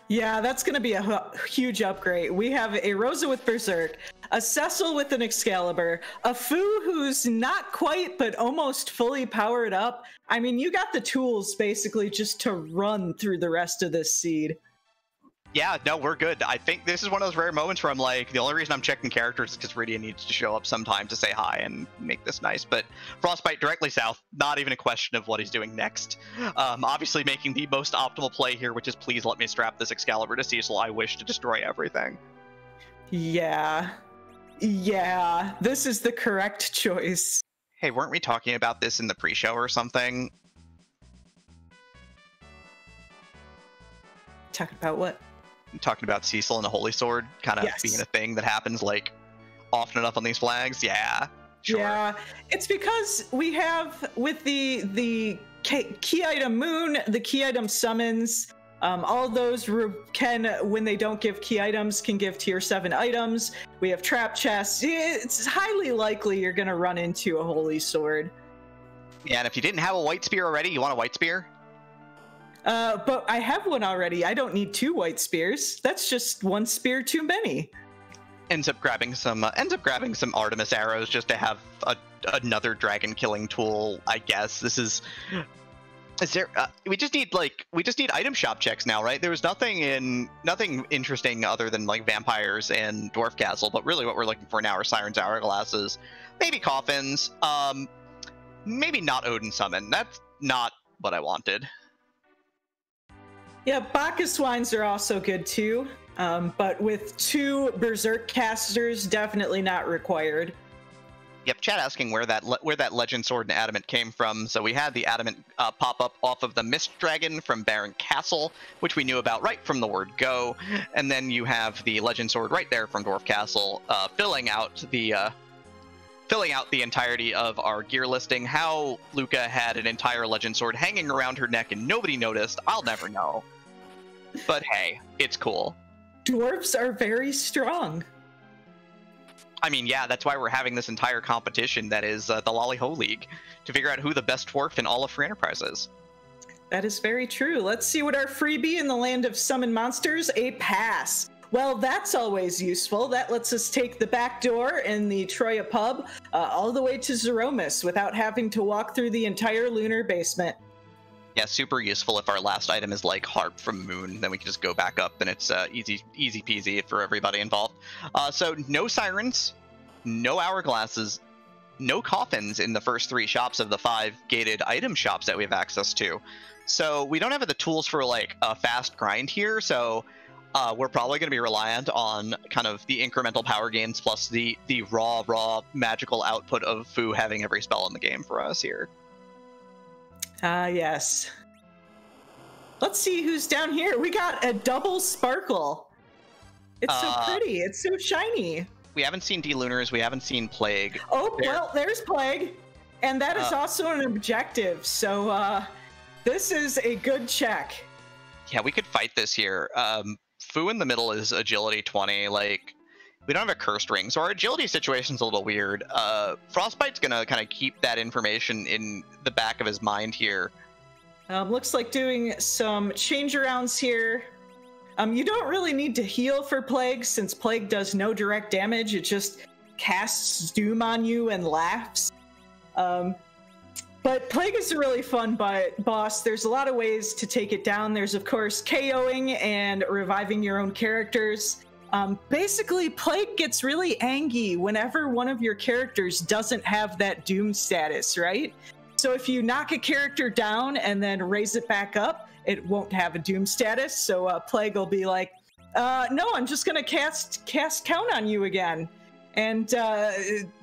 Yeah, that's going to be a huge upgrade. We have a Rosa with Berserk, a Cecil with an Excalibur, a Fu who's not quite but almost fully powered up. I mean, you got the tools basically just to run through the rest of this seed. Yeah, no, we're good. I think this is one of those rare moments where I'm like, the only reason I'm checking characters is because Rydia needs to show up sometime to say hi and make this nice. But Frostbite directly south, not even a question of what he's doing next. Obviously making the most optimal play here, which is please let me strap this Excalibur to Cecil. I wish to destroy everything. Yeah, this is the correct choice. Hey, weren't we talking about this in the pre-show or something? Talking about what? Talking about Cecil and the Holy Sword kind of being a thing that happens like often enough on these flags. Yeah, sure. Yeah, it's because we have with the key item Moon, the key item summons, all those can, when they don't give key items, can give tier 7 items. We have trap chests. It's highly likely you're gonna run into a Holy Sword. Yeah, and if you didn't have a white spear already, you want a white spear? But I have one already. I don't need 2 white spears. That's just 1 spear too many. Ends up grabbing some Artemis arrows just to have another dragon killing tool. I guess this is there. We just need item shop checks now, right? There was nothing interesting other than like vampires and dwarf castle, but really what we're looking for now are Siren's hourglasses, maybe coffins, maybe not Odin summon. That's not what I wanted. Yeah, Bacchus wines are also good too, but with 2 Berserk casters, definitely not required. Yep, chat asking where that Legend Sword and Adamant came from. So we had the Adamant pop up off of the Mist Dragon from Baron Castle, which we knew about right from the word go, and then you have the Legend Sword right there from Dwarf Castle, filling out the entirety of our gear listing. How Luca had an entire Legend Sword hanging around her neck and nobody noticed, I'll never know. But hey, it's cool. Dwarves are very strong. I mean, yeah, that's why we're having this entire competition that is the Lali-Ho League, to figure out who the best dwarf in all of Free Enterprise is. That is very true. Let's see what our freebie in the land of summon monsters, a pass. Well, that's always useful. That lets us take the back door in the Troya pub all the way to Zeromus without having to walk through the entire lunar basement. Yeah, super useful if our last item is like Harp from Moon, then we can just go back up and it's easy peasy for everybody involved. So no sirens, no hourglasses, no coffins in the first 3 shops of the 5 gated item shops that we have access to. So we don't have the tools for like a fast grind here, so we're probably going to be reliant on kind of the incremental power gains plus the raw magical output of Fu having every spell in the game for us here. Yes. Let's see who's down here. We got a double sparkle. It's so pretty. It's so shiny. We haven't seen D-Lunars. We haven't seen Plague. Oh, well, there's Plague. And that is also an objective. So this is a good check. Yeah, we could fight this here. Fu in the middle is agility 20. Like, we don't have a cursed ring, so our agility situation's a little weird. Frostbite's gonna kind of keep that information in the back of his mind here. Looks like doing some change arounds here. You don't really need to heal for Plague, since Plague does no direct damage. It just casts Doom on you and laughs. But Plague is a really fun boss. There's a lot of ways to take it down. There's, of course, KOing and reviving your own characters. Basically, Plague gets really angry whenever one of your characters doesn't have that Doom status, right? So if you knock a character down and then raise it back up, it won't have a Doom status. So Plague will be like, no, I'm just going to cast Count on you again. And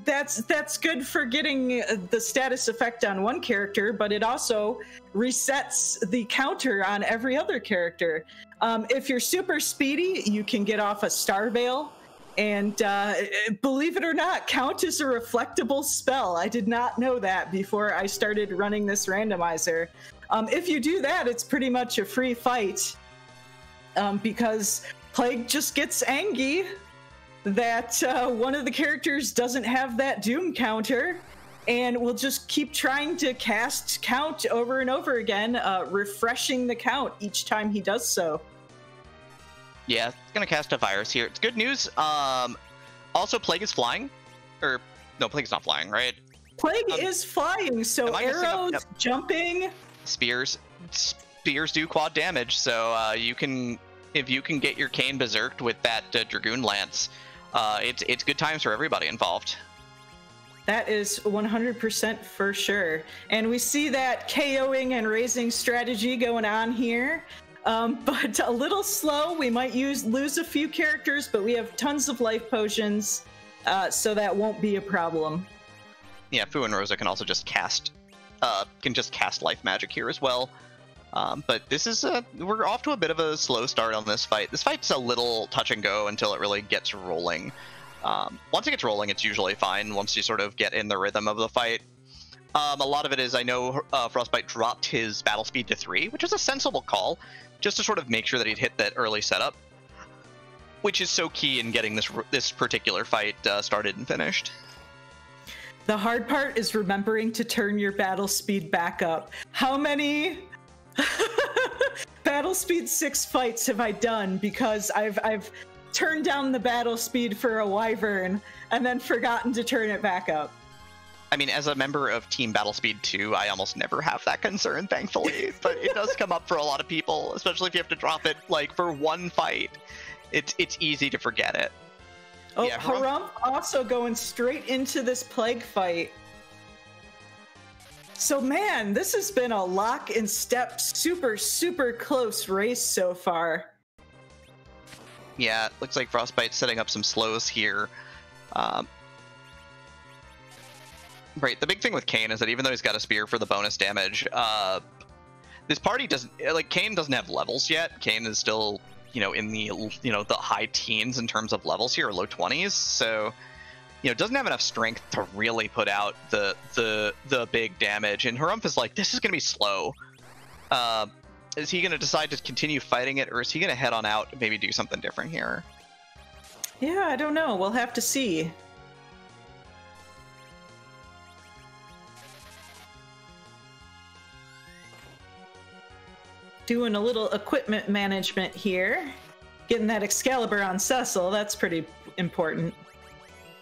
that's good for getting the status effect on one character, but it also resets the counter on every other character. If you're super speedy, you can get off a Star Veil, and believe it or not, count as a reflectable spell. I did not know that before I started running this randomizer. If you do that, it's pretty much a free fight, because Plague just gets angry that one of the characters doesn't have that Doom counter, and will just keep trying to cast count over and over again, refreshing the count each time he does so. Yeah, it's gonna cast a virus here. It's good news. Also, Plague is flying, or no, Plague is not flying, right? Plague is flying, so arrows, jumping, spears do quad damage. So you can, if you can get your Kane berserked with that Dragoon Lance, it's good times for everybody involved. That is 100% for sure. And we see that KOing and raising strategy going on here, but a little slow. We might lose a few characters, but we have tons of life potions, so that won't be a problem. Yeah, Fu and Rosa can also just cast life magic here as well. But this is we're off to a bit of a slow start on this fight. This fight's a little touch and go until it really gets rolling. Once it gets rolling, it's usually fine once you sort of get in the rhythm of the fight. A lot of it is, I know Frostbite dropped his battle speed to 3, which is a sensible call, just to sort of make sure that he'd hit that early setup, which is so key in getting this particular fight started and finished. The hard part is remembering to turn your battle speed back up. How many battle speed 6 fights have I done because I've turned down the battle speed for a Wyvern and then forgotten to turn it back up? I mean, as a member of Team Battlespeed 2, I almost never have that concern, thankfully. But it does come up for a lot of people, especially if you have to drop it like for one fight. It's easy to forget it. Oh, yeah, Harumph also going straight into this Plague fight. So man, this has been a lock and step, super, super close race so far. Yeah, it looks like Frostbite's setting up some slows here. Right, the big thing with Kane is that even though he's got a spear for the bonus damage, this party doesn't, like, Kane doesn't have levels yet. Kane is still, in the, the high teens in terms of levels here, or low 20s. So, doesn't have enough strength to really put out the big damage. And Harumph is like, this is going to be slow. Is he going to decide to continue fighting it, or is he going to head on out and maybe do something different here? Yeah, I don't know. We'll have to see. Doing a little equipment management here. Getting that Excalibur on Cecil, that's pretty important.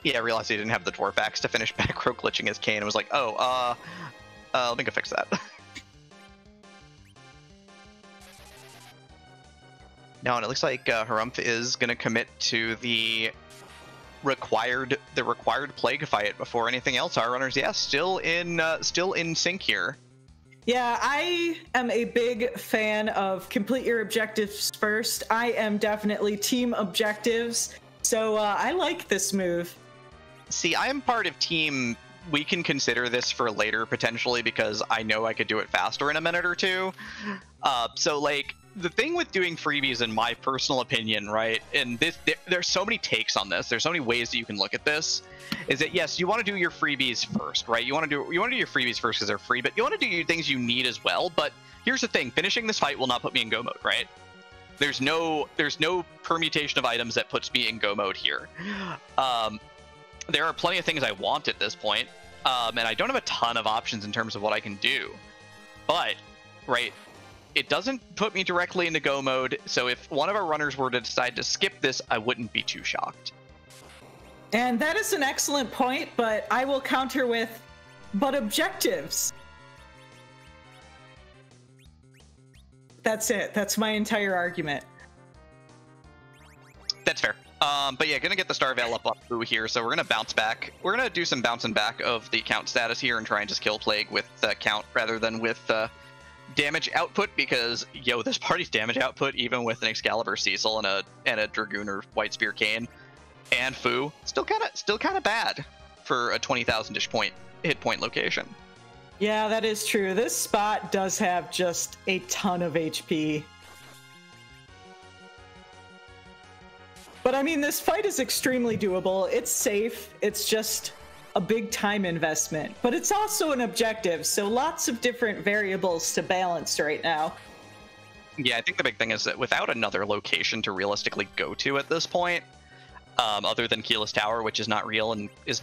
Yeah, I realized he didn't have the Dwarf Axe to finish back row glitching his Kane and was like, oh, let me go fix that. No, and it looks like Harumph is going to commit to the required Plague fight before anything else. Our runners, yeah, still in sync here. Yeah, I am a big fan of complete your objectives first. I am definitely team objectives, so I like this move. See, I am part of team, we can consider this for later potentially because I know I could do it faster in a minute or two. So like, the thing with doing freebies, in my personal opinion, right, and there's so many takes on this, there's so many ways that you can look at this, is that yes, you want to do your freebies first, right? You want to do your freebies first because they're free, but you want to do your things you need as well. But here's the thing: finishing this fight will not put me in go mode, right? There's no permutation of items that puts me in go mode here. There are plenty of things I want at this point, and I don't have a ton of options in terms of what I can do. But right, it doesn't put me directly into go mode. So if one of our runners were to decide to skip this, I wouldn't be too shocked. And that is an excellent point, but I will counter with, but objectives. That's it. That's my entire argument. That's fair. But yeah, gonna get the Star Veil up through here, so we're gonna bounce back. We're gonna do some bouncing back of the count status here and try and just kill Plague with count rather than with damage output, because this party's damage output, even with an Excalibur Cecil and a Dragoon or White Spear Kane, and Fu, still kind of bad for a 20,000-ish hit point location. Yeah, that is true. This spot does have just a ton of HP. But I mean, this fight is extremely doable. It's safe. It's just a big time investment. But it's also an objective, so lots of different variables to balance right now. Yeah, I think the big thing is that without another location to realistically go to at this point, other than Keyless Tower, which is not real and is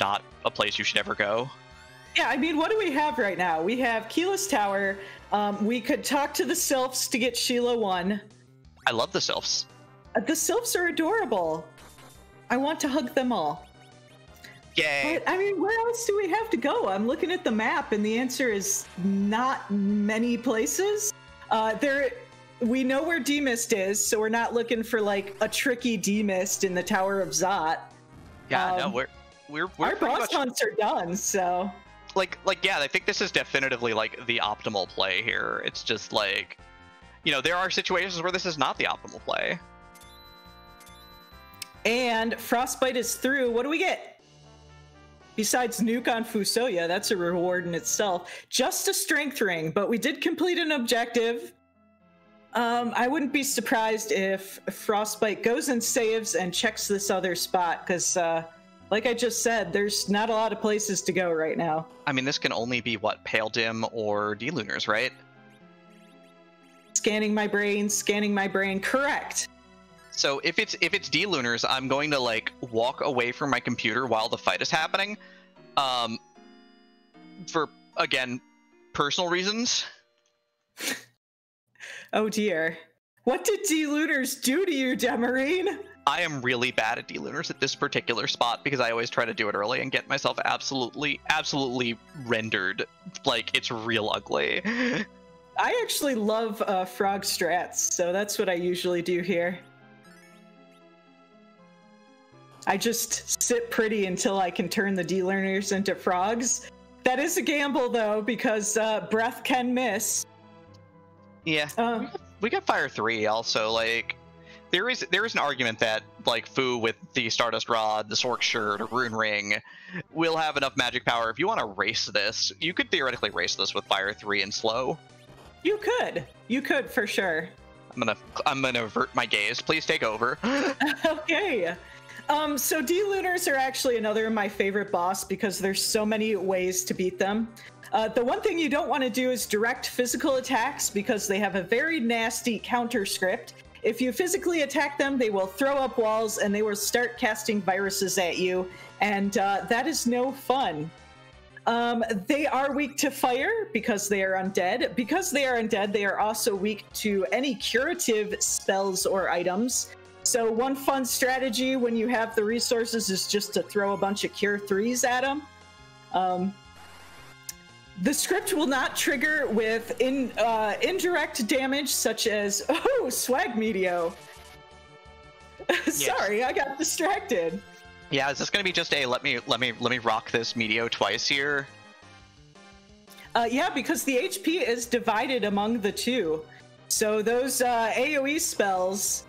not a place you should ever go. Yeah, I mean, what do we have right now? We have Keyless Tower. We could talk to the Sylphs to get Sheila 1. I love the Sylphs. The Sylphs are adorable. I want to hug them all. Yay. But, I mean, where else do we have to go? I'm looking at the map, and the answer is not many places. We know where D-Mist is, so we're not looking for, like, a tricky D-Mist in the Tower of Zot. Yeah, no, we're our boss hunts are done, so... Like, yeah, I think this is definitively, like, the optimal play here. It's just, like, you know, there are situations where this is not the optimal play. And Frostbite is through. What do we get? Besides Nuke on Fusoya, that's a reward in itself. Just a strength ring, but we did complete an objective. I wouldn't be surprised if Frostbite goes and saves and checks this other spot, because, like I just said, there's not a lot of places to go right now. I mean, this can only be, what, Pale Dim or D-Lunars, right? Scanning my brain, correct. So if it's D-Lunars, I'm going to, like, walk away from my computer while the fight is happening. For, again, personal reasons. Oh dear. What did D-Lunars do to you, Demarine? I am really bad at D-Lunars at this particular spot because I always try to do it early and get myself absolutely rendered. Like, it's real ugly. I actually love frog strats, so that's what I usually do here. I just sit pretty until I can turn the D-Learners into frogs. That is a gamble, though, because breath can miss. Yeah, we got Fire 3 also. Like, there is an argument that, like, Fu with the Stardust Rod, the Sork Shirt, or Rune Ring will have enough magic power. If you want to race this, you could theoretically race this with Fire 3 and slow. You could for sure. I'm gonna avert my gaze. Please take over. Okay. So D-Lunars are actually another of my favorite boss because there's so many ways to beat them. The one thing you don't want to do is direct physical attacks because they have a very nasty counter script. If you physically attack them, they will throw up walls and they will start casting viruses at you, and that is no fun. They are weak to fire because they are undead. Because they are undead, they are also weak to any curative spells or items. So one fun strategy when you have the resources is just to throw a bunch of Cure 3s at them. The script will not trigger with indirect damage such as, oh, Swag Meteo. Sorry, I got distracted. Yeah, is this gonna be just a let me rock this Meteo twice here? Yeah, because the HP is divided among the two. So those AoE spells,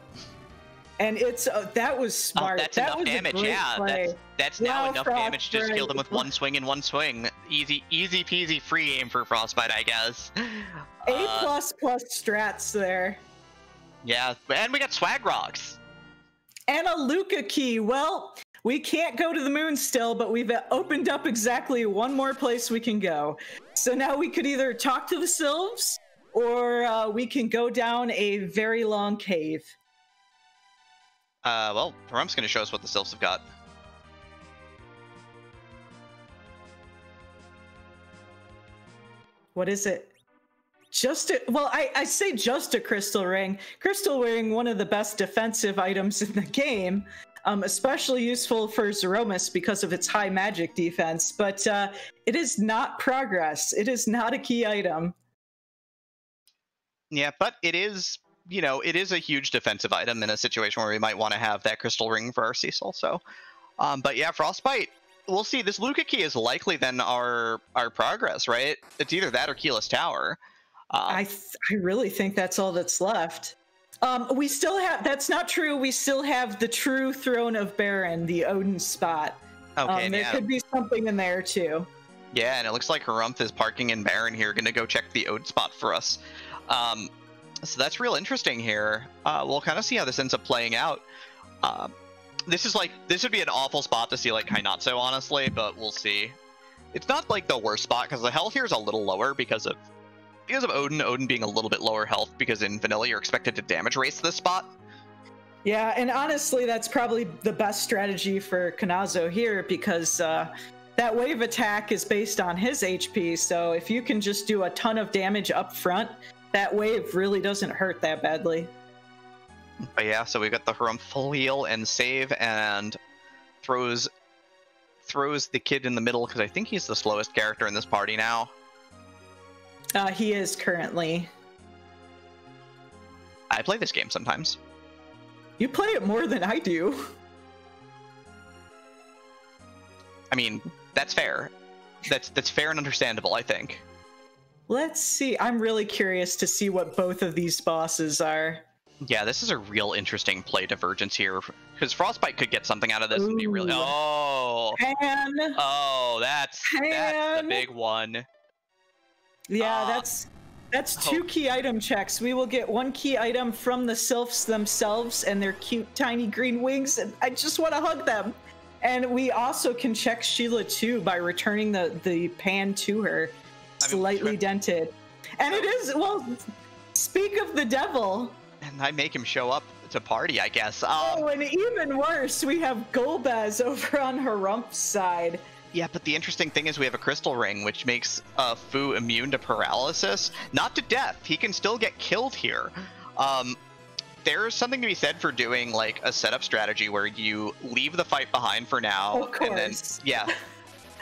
and it's that was smart. That's that enough was damage. Yeah, that's now enough damage to just kill them with one swing and one swing. Easy peasy free aim for Frostbite, I guess. A++ strats there. Yeah, and we got Swag Rocks. And a Luca key. Well, we can't go to the moon still, but we've opened up exactly one more place we can go. So now we could either talk to the Sylphs, or we can go down a very long cave. Well, Harumph's gonna show us what the Sylphs have got. What is it? I say just a crystal ring. Crystal ring, one of the best defensive items in the game, especially useful for Zeromus because of its high magic defense, but it is not progress. It is not a key item. Yeah, but it is, you know, it is a huge defensive item in a situation where we might want to have that crystal ring for our Cecil. So, but yeah, Frostbite, we'll see. This Luca key is likely then our progress, right? It's either that or Keyless Tower. I really think that's all that's left. We still have, that's not true. We still have the true Throne of Baron, the Odin spot. Okay, there could be something in there too. Yeah, and it looks like Harumph is parking in Baron here, gonna go check the Odin spot for us. So that's real interesting here. We'll kind of see how this ends up playing out. This would be an awful spot to see like Kainatsu, honestly, but we'll see. It's not like the worst spot because the health here is a little lower because of Odin being a little bit lower health, because in vanilla you're expected to damage race this spot. Yeah, and honestly, that's probably the best strategy for Kanazo here, because that wave attack is based on his HP, so if you can just do a ton of damage up front, that wave really doesn't hurt that badly. But yeah, so we've got the Harumph full heal and save, and throws the kid in the middle, because I think he's the slowest character in this party now. He is currently. I play this game sometimes. You play it more than I do. I mean, that's fair. That's fair and understandable, I think. Let's see. I'm really curious to see what both of these bosses are. Yeah, this is a real interesting play divergence here, because Frostbite could get something out of this and be really. Oh, that's the big one. Yeah, that's two key item checks. We will get one key item from the sylphs themselves and their cute tiny green wings, and I just want to hug them. And we also can check Sheila too by returning the pan to her, slightly dented. And it is, well, speak of the devil. And I make him show up to party, I guess. And even worse, we have Golbez over on Harumph's side. Yeah, but the interesting thing is we have a crystal ring, which makes Fu immune to paralysis. Not to death. He can still get killed here. There's something to be said for doing like a setup strategy where you leave the fight behind for now. Of course. And then, yeah.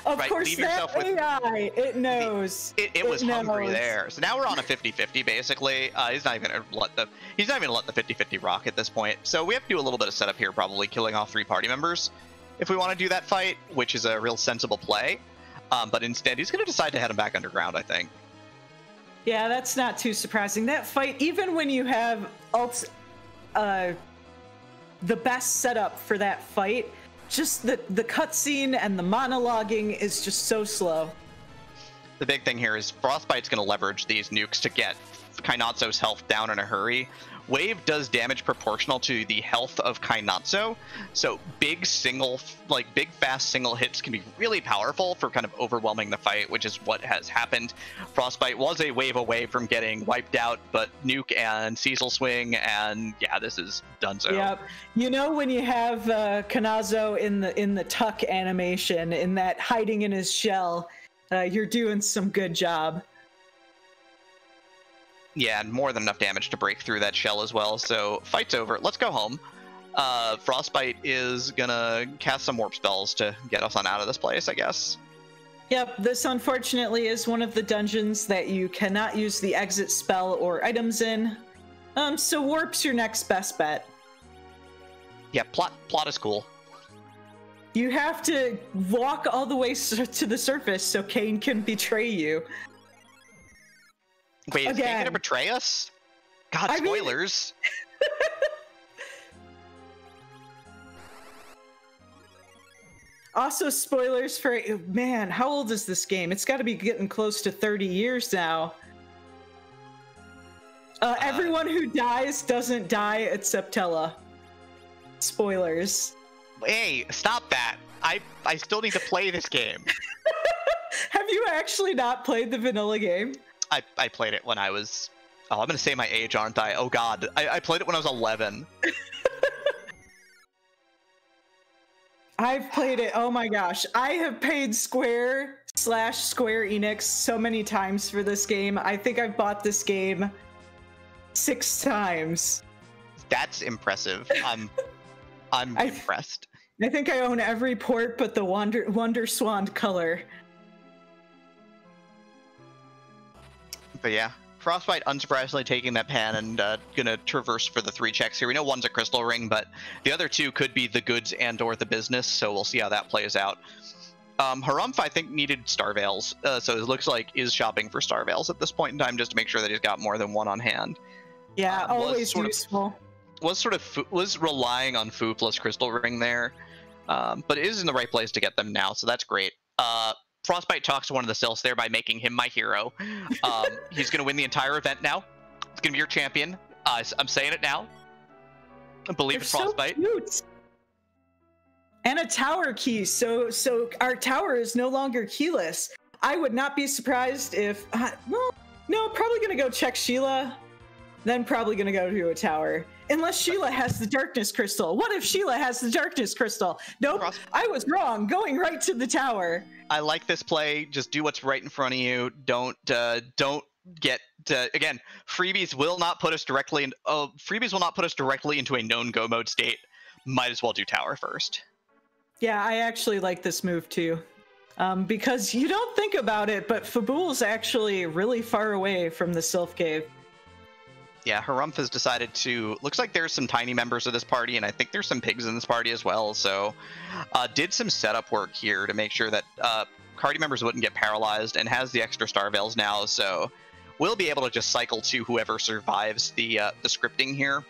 Of course, leave yourself that AI, it knows. It was hungry there. So now we're on a 50-50, basically. He's not even gonna let the 50-50 rock at this point. So we have to do a little bit of setup here, probably killing off 3 party members if we want to do that fight, which is a real sensible play. But instead, he's going to decide to head him back underground, I think. Yeah, that's not too surprising. That fight, even when you have the best setup for that fight, just the cutscene and the monologuing is just so slow. The big thing here is Frostbite's going to leverage these nukes to get Kainatsu's health down in a hurry. Wave does damage proportional to the health of Kainatsu, so big fast single hits can be really powerful for kind of overwhelming the fight, which is what has happened. Frostbite was a wave away from getting wiped out, but nuke and Cecil swing, and yeah, this is donezo. Yep. You know, when you have Kanazo in the tuck animation, in that hiding in his shell, you're doing some good job. Yeah, and more than enough damage to break through that shell as well. So fight's over. Let's go home. Frostbite is gonna cast some warp spells to get us on out of this place, I guess. Yep, this unfortunately is one of the dungeons that you cannot use the exit spell or items in. So warp's your next best bet. Yeah, plot is cool. You have to walk all the way to the surface so Kane can betray you. Wait, is Kane gonna betray us? God, spoilers. Also, spoilers for, man, how old is this game? It's got to be getting close to 30 years now. Everyone who dies doesn't die except Tella. Spoilers. Hey, stop that. I still need to play this game. Have you actually not played the vanilla game? I played it when I was... Oh, I'm going to say my age, aren't I? Oh, God. I played it when I was 11. I've played it. Oh, my gosh. I have paid Square Enix so many times for this game. I think I've bought this game 6 times. That's impressive. I'm impressed. I think I own every port but the Wonder Swan color. But yeah, Frostbite unsurprisingly taking that pan and gonna traverse for the 3 checks here. We know one's a crystal ring, but the other 2 could be the goods and or the business, so we'll see how that plays out. Harumph, I think, needed Star Veils, so it looks like is shopping for Star Veils at this point in time just to make sure that he's got more than 1 on hand. Yeah, always useful. Was relying on Fu plus Crystal Ring there, but it is in the right place to get them now, so that's great. Frostbite talks to one of the Sylphs there by making him my hero. He's going to win the entire event now. It's going to be your champion. I'm saying it now. Believe in Frostbite. So cute. And a tower key, so our tower is no longer keyless. I would not be surprised if, well, no, probably going to go check Sheila, then probably going to go to a tower. Unless Sheila has the darkness crystal. What if Sheila has the darkness crystal? Nope, I was wrong. Going right to the tower. I like this play. Just do what's right in front of you. Don't get again. Freebies will not put us directly into a known go mode state. Might as well do tower first. Yeah, I actually like this move too, because you don't think about it, but Fabul's actually really far away from the Sylph Cave. Yeah, Harumph has decided to... Looks like there's some tiny members of this party, and I think there's some pigs in this party as well, so... did some setup work here to make sure that party members wouldn't get paralyzed, and has the extra Star Veils now, so... We'll be able to just cycle to whoever survives the scripting here.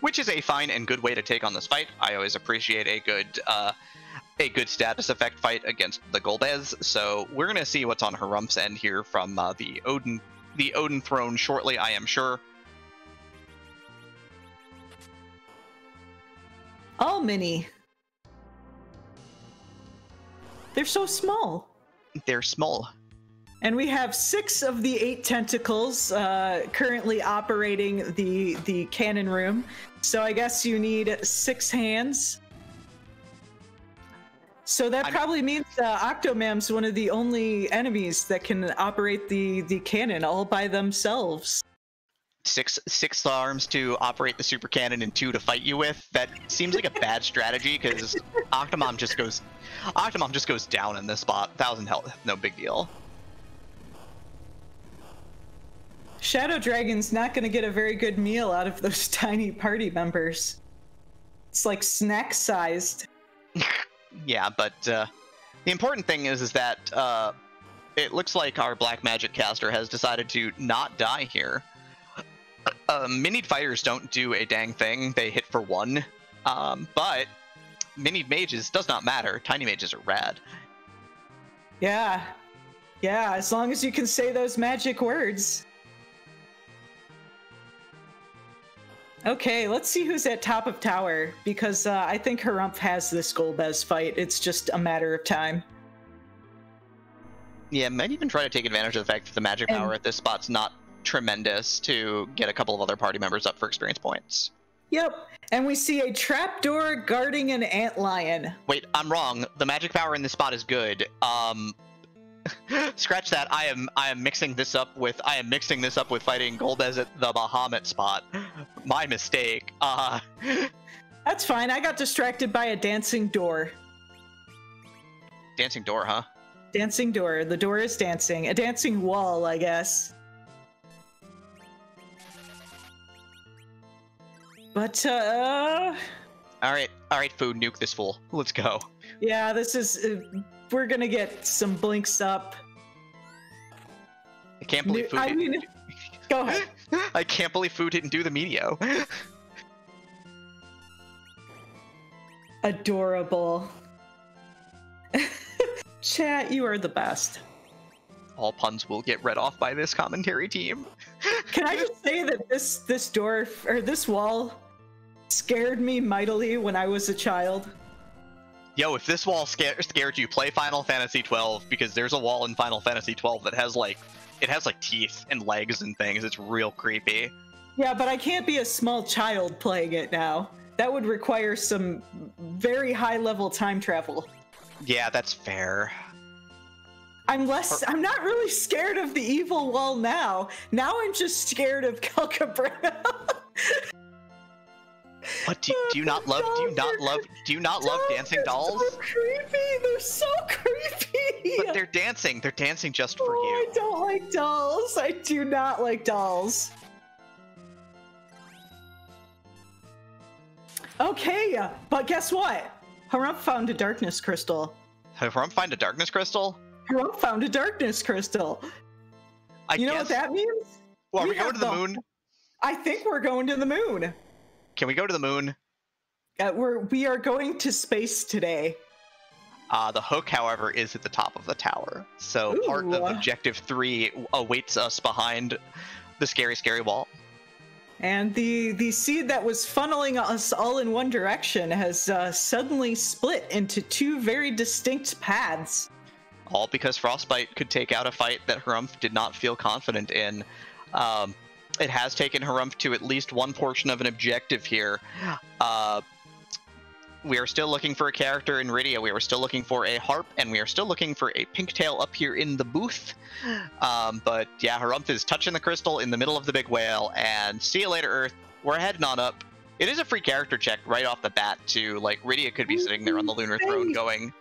Which is a fine and good way to take on this fight. I always appreciate a good status effect fight against the Golbez, so we're going to see what's on Harumph's end here from the Odin throne shortly, I am sure. All mini. They're so small. They're small. And we have 6 of the 8 tentacles currently operating the cannon room. So I guess you need 6 hands. So that probably means Octomam's one of the only enemies that can operate the cannon all by themselves. Six arms to operate the super cannon and 2 to fight you with. That seems like a bad strategy because Octomom just goes down in this spot. 1,000 health, no big deal. Shadow Dragon's not going to get a very good meal out of those tiny party members. It's like snack sized. Yeah, but the important thing is that it looks like our black magic caster has decided to not die here. Minied fighters don't do a dang thing. They hit for 1. But minied mages does not matter. Tiny mages are rad. Yeah. Yeah, as long as you can say those magic words. Okay, let's see who's at top of tower, because I think Harumph has this Golbez fight. It's just a matter of time. Yeah, might even try to take advantage of the fact that the magic power at this spot's not tremendous to get a couple of other party members up for experience points. Yep, and we see a trapdoor guarding an antlion. Wait, I'm wrong. The magic power in this spot is good. Scratch that. I am mixing this up with fighting Golbez at the Bahamut spot. My mistake. That's fine. I got distracted by a dancing door. Dancing door, huh? Dancing door. The door is dancing. A dancing wall, I guess. But all right, food, nuke this fool. Let's go. Yeah, this is we're gonna get some blinks up. I can't believe food. Go ahead. I can't believe food didn't do the medio. Adorable. Chat, you are the best. All puns will get read off by this commentary team. Can I just say that this door or this wall scared me mightily when I was a child? Yo, if this wall scared you, play Final Fantasy 12, because there's a wall in Final Fantasy 12 that has like teeth and legs and things. It's real creepy. Yeah, but I can't be a small child playing it now. That would require some very high level time travel. Yeah, that's fair. I'm not really scared of the evil wall now. Now I'm just scared of Calcabrera. What do you not love dancing dolls? So creepy. They're so creepy. But they're dancing. They're dancing just for you. I don't like dolls. I do not like dolls. Okay, but guess what? Harumph found a darkness crystal. Harumph find a darkness crystal? Harumph found a darkness crystal. You know what that means? Well, are we going to the moon? I think we're going to the moon. Can we go to the moon? We are going to space today. The hook, however, is at the top of the tower. So part of Objective 3 awaits us behind the scary wall. And the seed that was funneling us all in one direction has suddenly split into two very distinct paths. All because Frostbite could take out a fight that Harumph did not feel confident in. It has taken Harumph to at least one portion of an objective here. We are still looking for a character in Rydia. We are still looking for a harp, and we are still looking for a Pinktail up here in the booth. But yeah, Harumph is touching the crystal in the middle of the big whale, and see you later, Earth. We're heading on up. It is a free character check right off the bat, too. Like, Rydia could be sitting there on the lunar throne going,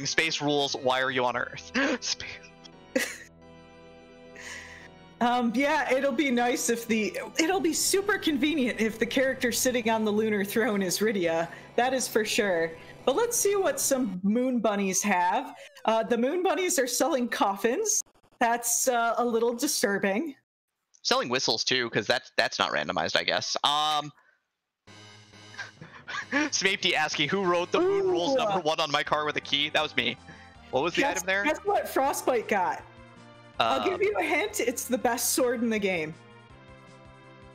space rules, why are you on Earth? Space. Yeah, it'll be nice if it'll be super convenient if the character sitting on the lunar throne is Rydia. That is for sure. But let's see what some moon bunnies have. The moon bunnies are selling coffins. That's a little disturbing. Selling whistles too, because that's not randomized, I guess. Smapety asking who wrote the moon rules #1 on my car with a key. That was me. What was the item there? That's what Frostbite got. I'll give you a hint. It's the best sword in the game.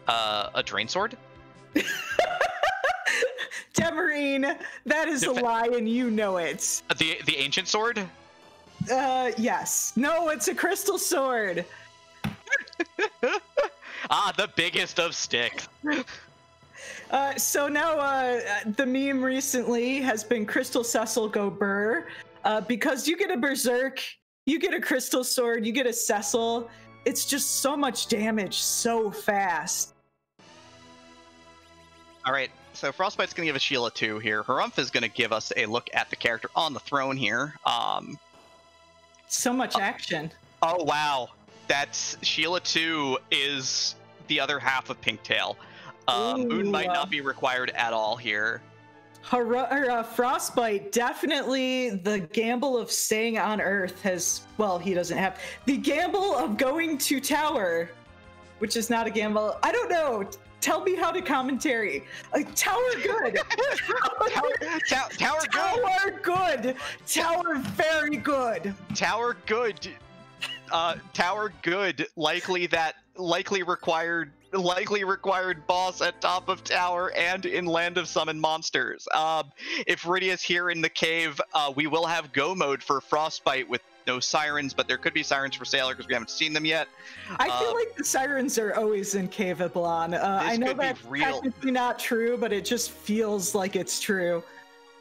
A drain sword? Demarine, that is a lie, and you know it. The ancient sword? Yes. No, it's a crystal sword. The biggest of sticks. So now the meme recently has been Crystal Cecil go burr. Because you get a berserk, you get a crystal sword, you get a Cecil. It's just so much damage so fast. All right, so Frostbite's going to give us Sheila 2 here. Harumph is going to give us a look at the character on the throne here. So much action. Oh, wow. That's Sheila 2 is the other half of Pinktail. Moon might not be required at all here. Frostbite, definitely the gamble of staying on Earth has, well, he doesn't have the gamble of going to Tower, which is not a gamble. I don't know. Tell me how to commentary. Tower good. Tower good. Tower good. Tower very good. Tower good. Tower good. Likely required boss at top of tower and in Land of Summon Monsters. If Rydia's here in the cave, we will have go mode for Frostbite with no sirens, but there could be sirens for Sailor because we haven't seen them yet. I feel like the sirens are always in Cave Ablon. I know that's technically not true, but it just feels like it's true.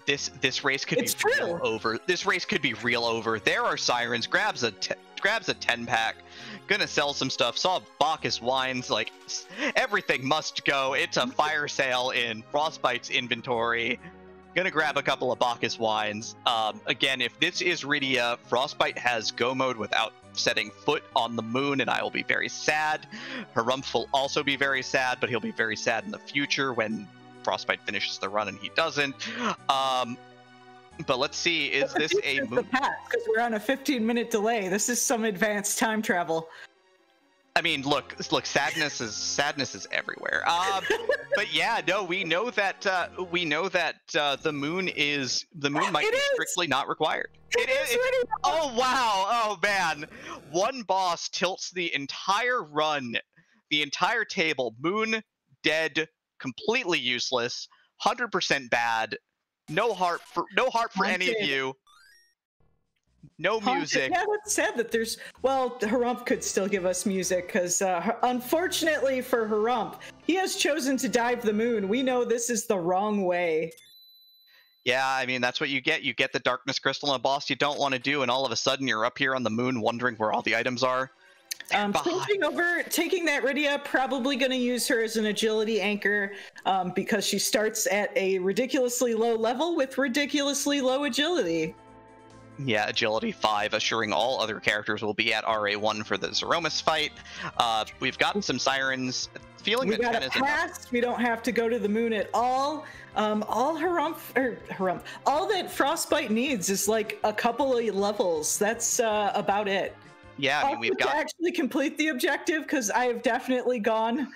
This race could be real over. This race could be real over. There are sirens. Grabs a 10-pack. Gonna sell some stuff. Saw Bacchus wines. Like, everything must go. It's a fire sale in Frostbite's inventory. Gonna grab a couple of Bacchus wines. Again, if this is Rydia, Frostbite has go mode without setting foot on the moon, and I will be very sad. Harumph will also be very sad, but he'll be very sad in the future when Frostbite finishes the run and he doesn't. But let's see, is this a move? Because we're on a 15-minute delay. This is some advanced time travel. I mean, look, sadness is everywhere. But yeah, no, we know that the moon might be strictly not required. It is. Oh wow! Oh man, one boss tilts the entire run, the entire table. Moon dead, completely useless, 100% bad. No heart for any of you. No music. Yeah, that's sad that there's... Well, Harumph could still give us music, because unfortunately for Harumph, he has chosen to dive the moon. We know this is the wrong way. Yeah, I mean, that's what you get. You get the darkness crystal and a boss you don't want to do, and all of a sudden you're up here on the moon wondering where all the items are. Switching over, taking that Rydia, probably going to use her as an agility anchor because she starts at a ridiculously low level with ridiculously low agility. Yeah, agility 5, assuring all other characters will be at RA1 for the Zeromus fight. We've gotten some sirens. Feeling that 10 is enough. We don't have to go to the moon at all. All that Frostbite needs is like a couple of levels. That's about it. Yeah, I mean, we've got to actually complete the objective because I have definitely gone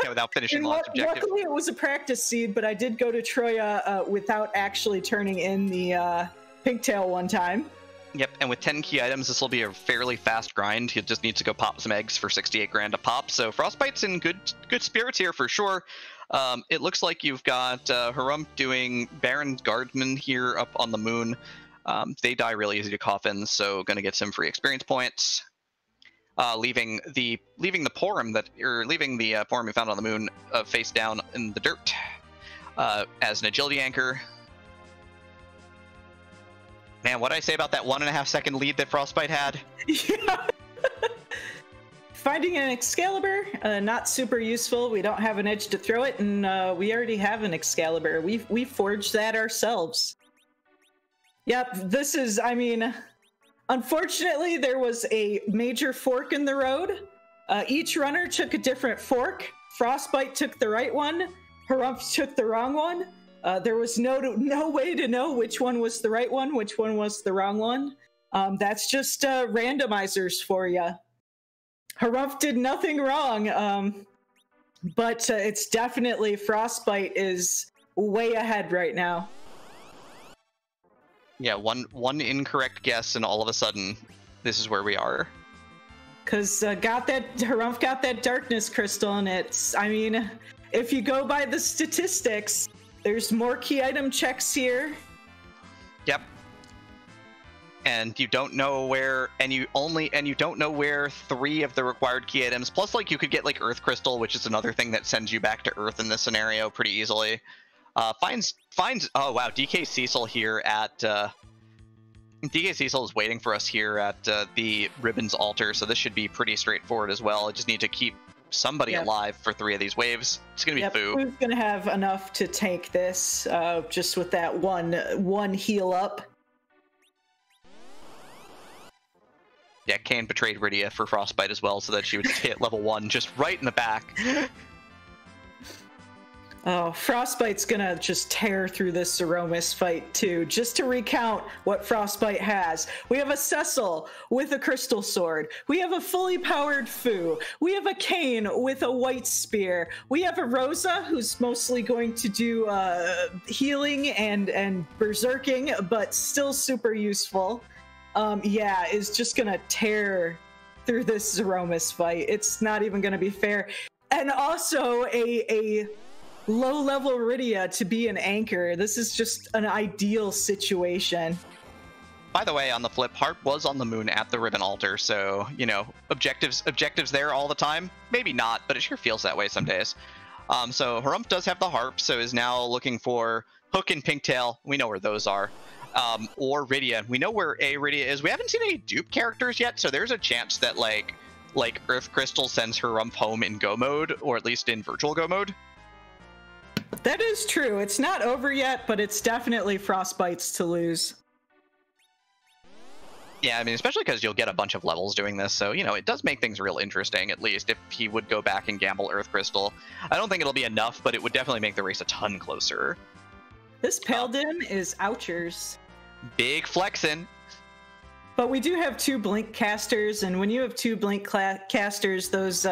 without finishing the last objective. Luckily, it was a practice seed, but I did go to Troya without actually turning in the pigtail one time. Yep, and with 10 key items, this will be a fairly fast grind. He just needs to go pop some eggs for 68 grand a pop. So Frostbite's in good spirits here for sure. It looks like you've got Harumph doing Baron Guardsman here up on the moon. They die really easy to coffins, so going to get some free experience points. Leaving the Porum leaving the Porum we found on the moon face down in the dirt as an agility anchor. Man, what did I say about that 1.5 second lead that Frostbite had? Yeah. Finding an Excalibur, not super useful. We don't have an edge to throw it, and we already have an Excalibur. We forged that ourselves. Yep, this is, I mean, unfortunately, there was a major fork in the road. Each runner took a different fork. Frostbite took the right one. Harumph took the wrong one. There was no way to know which one was the right one, which one was the wrong one. That's just randomizers for you. Harumph did nothing wrong, but it's definitely Frostbite is way ahead right now. Yeah, one incorrect guess, and all of a sudden, this is where we are. Because Harumph got that darkness crystal, and it's, I mean, if you go by the statistics, there's more key item checks here. Yep. And you don't know where, and you don't know where 3 of the required key items, plus like you could get like Earth Crystal, which is another thing that sends you back to Earth in this scenario pretty easily. Finds, oh wow, DK Cecil here at, DK Cecil is waiting for us here at the Ribbons altar, so this should be pretty straightforward as well. I just need to keep somebody alive for 3 of these waves. It's gonna be Foo. Foo's gonna have enough to tank this, just with that one heal up. Yeah, Kane betrayed Rydia for Frostbite as well, so that she would hit level 1 just right in the back. Oh, Frostbite's gonna just tear through this Zeromus fight too. Just to recount what Frostbite has. We have a Cecil with a crystal sword. We have a fully powered Foo. We have a Kane with a white spear. We have a Rosa who's mostly going to do healing and berserking, but still super useful. Yeah, is just gonna tear through this Zeromus fight. It's not even gonna be fair. And also a low-level Rydia to be an anchor. This is just an ideal situation. By the way, on the flip, Harp was on the moon at the Ribbon altar, so, you know, objectives there all the time? Maybe not, but it sure feels that way some days. So Harumph does have the Harp, so is now looking for Hook and Pinktail. We know where those are. Or Rydia. We know where a Rydia is. We haven't seen any dupe characters yet, so there's a chance that, like Earth Crystal sends Harumph home in go mode, or at least in virtual go mode. That is true. It's not over yet, but it's definitely Frostbite's to lose. Yeah, I mean, especially because you'll get a bunch of levels doing this, so, you know, it does make things real interesting, at least, if he would go back and gamble Earth Crystal. I don't think it'll be enough, but it would definitely make the race a ton closer. This Paladin is ouchers. Big flexin'. But we do have 2 blink casters, and when you have 2 blink casters, those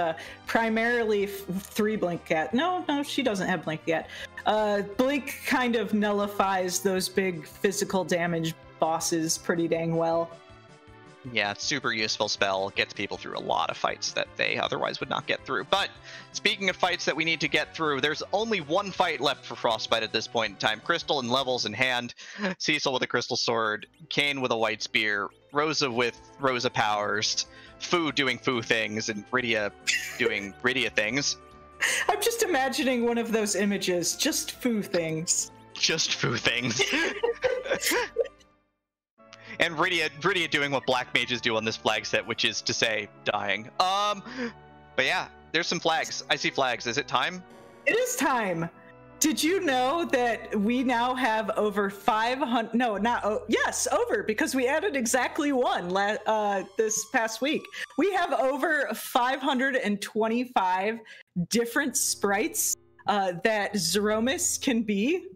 primarily 3 blink No, she doesn't have blink yet. Blink kind of nullifies those big physical damage bosses pretty dang well. Yeah, it's super useful spell. Gets people through a lot of fights that they otherwise would not get through. But speaking of fights that we need to get through, there's only one fight left for Frostbite at this point in time. Crystal and levels in hand, Cecil with a crystal sword, Kane with a white spear, Rosa with Rosa powers, Foo doing Foo things, and Rydia doing Rydia things. I'm just imagining one of those images, just Foo things. Just Foo things. And Rydia doing what black mages do on this flag set, which is to say, dying. But yeah, there's some flags. I see flags. Is it time? It is time. Did you know that we now have over 500? No, not. Oh, yes, over, because we added exactly one this past week. We have over 525 different sprites that Zeromus can be.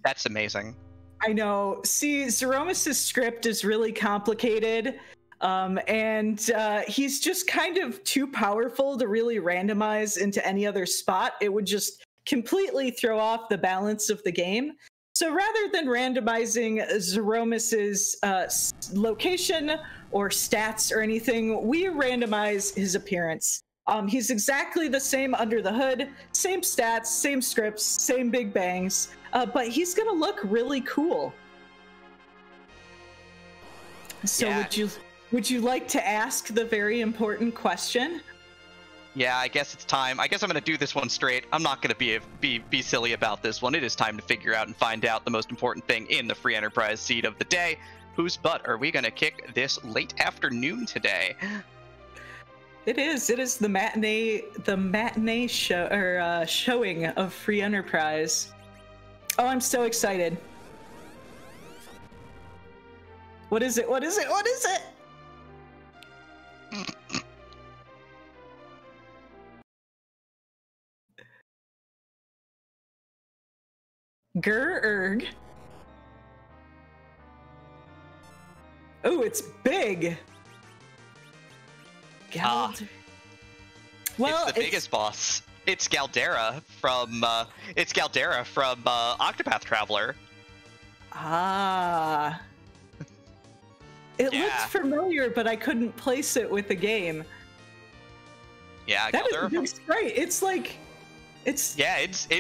That's amazing. I know. See, Zeromus's script is really complicated. And he's just kind of too powerful to really randomize into any other spot. It would just completely throw off the balance of the game. So rather than randomizing Zeromus's location or stats or anything, we randomize his appearance. He's exactly the same under the hood, same stats, same scripts, same big bangs, but he's gonna look really cool. So yeah. Would you like to ask the very important question? Yeah, I guess it's time. I guess I'm going to do this one straight. I'm not going to be silly about this one. It is time to figure out and find out the most important thing in the free enterprise seed of the day. Whose butt are we going to kick this late afternoon today? It is the matinee show or showing of free enterprise. Oh, I'm so excited. What is it? What is it? What is it? Grr-erg. Oh, it's big. Well, it's the biggest boss. It's Galdera from Octopath Traveler. Ah. It looked familiar, but I couldn't place it with the game. Yeah, that is a big sprite. It's like, it's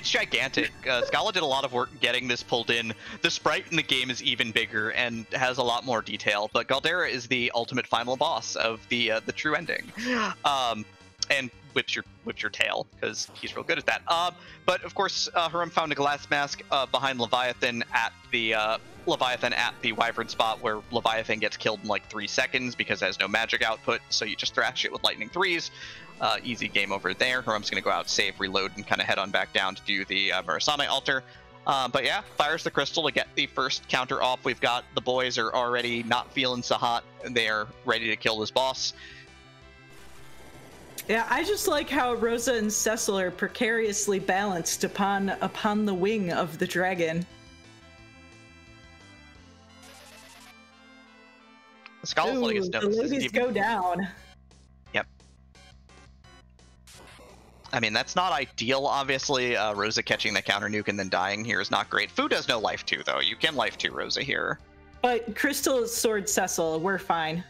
gigantic. Scala did a lot of work getting this pulled in. The sprite in the game is even bigger and has a lot more detail. But Galdera is the ultimate final boss of the true ending, and whips your tail because he's real good at that. But of course, Harumph found a glass mask behind Leviathan at the Wyvern spot, where Leviathan gets killed in like 3 seconds because it has no magic output, so you just thrash it with lightning 3s. Easy game over there. Harumph's gonna go out, save, reload, and kind of head on back down to do the Murasame altar. But yeah, fires the crystal to get the first counter off. We've got the boys are already not feeling so hot, and they are ready to kill this boss. Yeah, I just like how Rosa and Cecil are precariously balanced upon the wing of the dragon. Scala's letting us know the ladies go down. Yep. I mean, that's not ideal, obviously. Rosa catching the counter nuke and then dying here is not great. Fu does no life 2, though. You can life 2 Rosa here. But Crystal Sword Cecil, we're fine.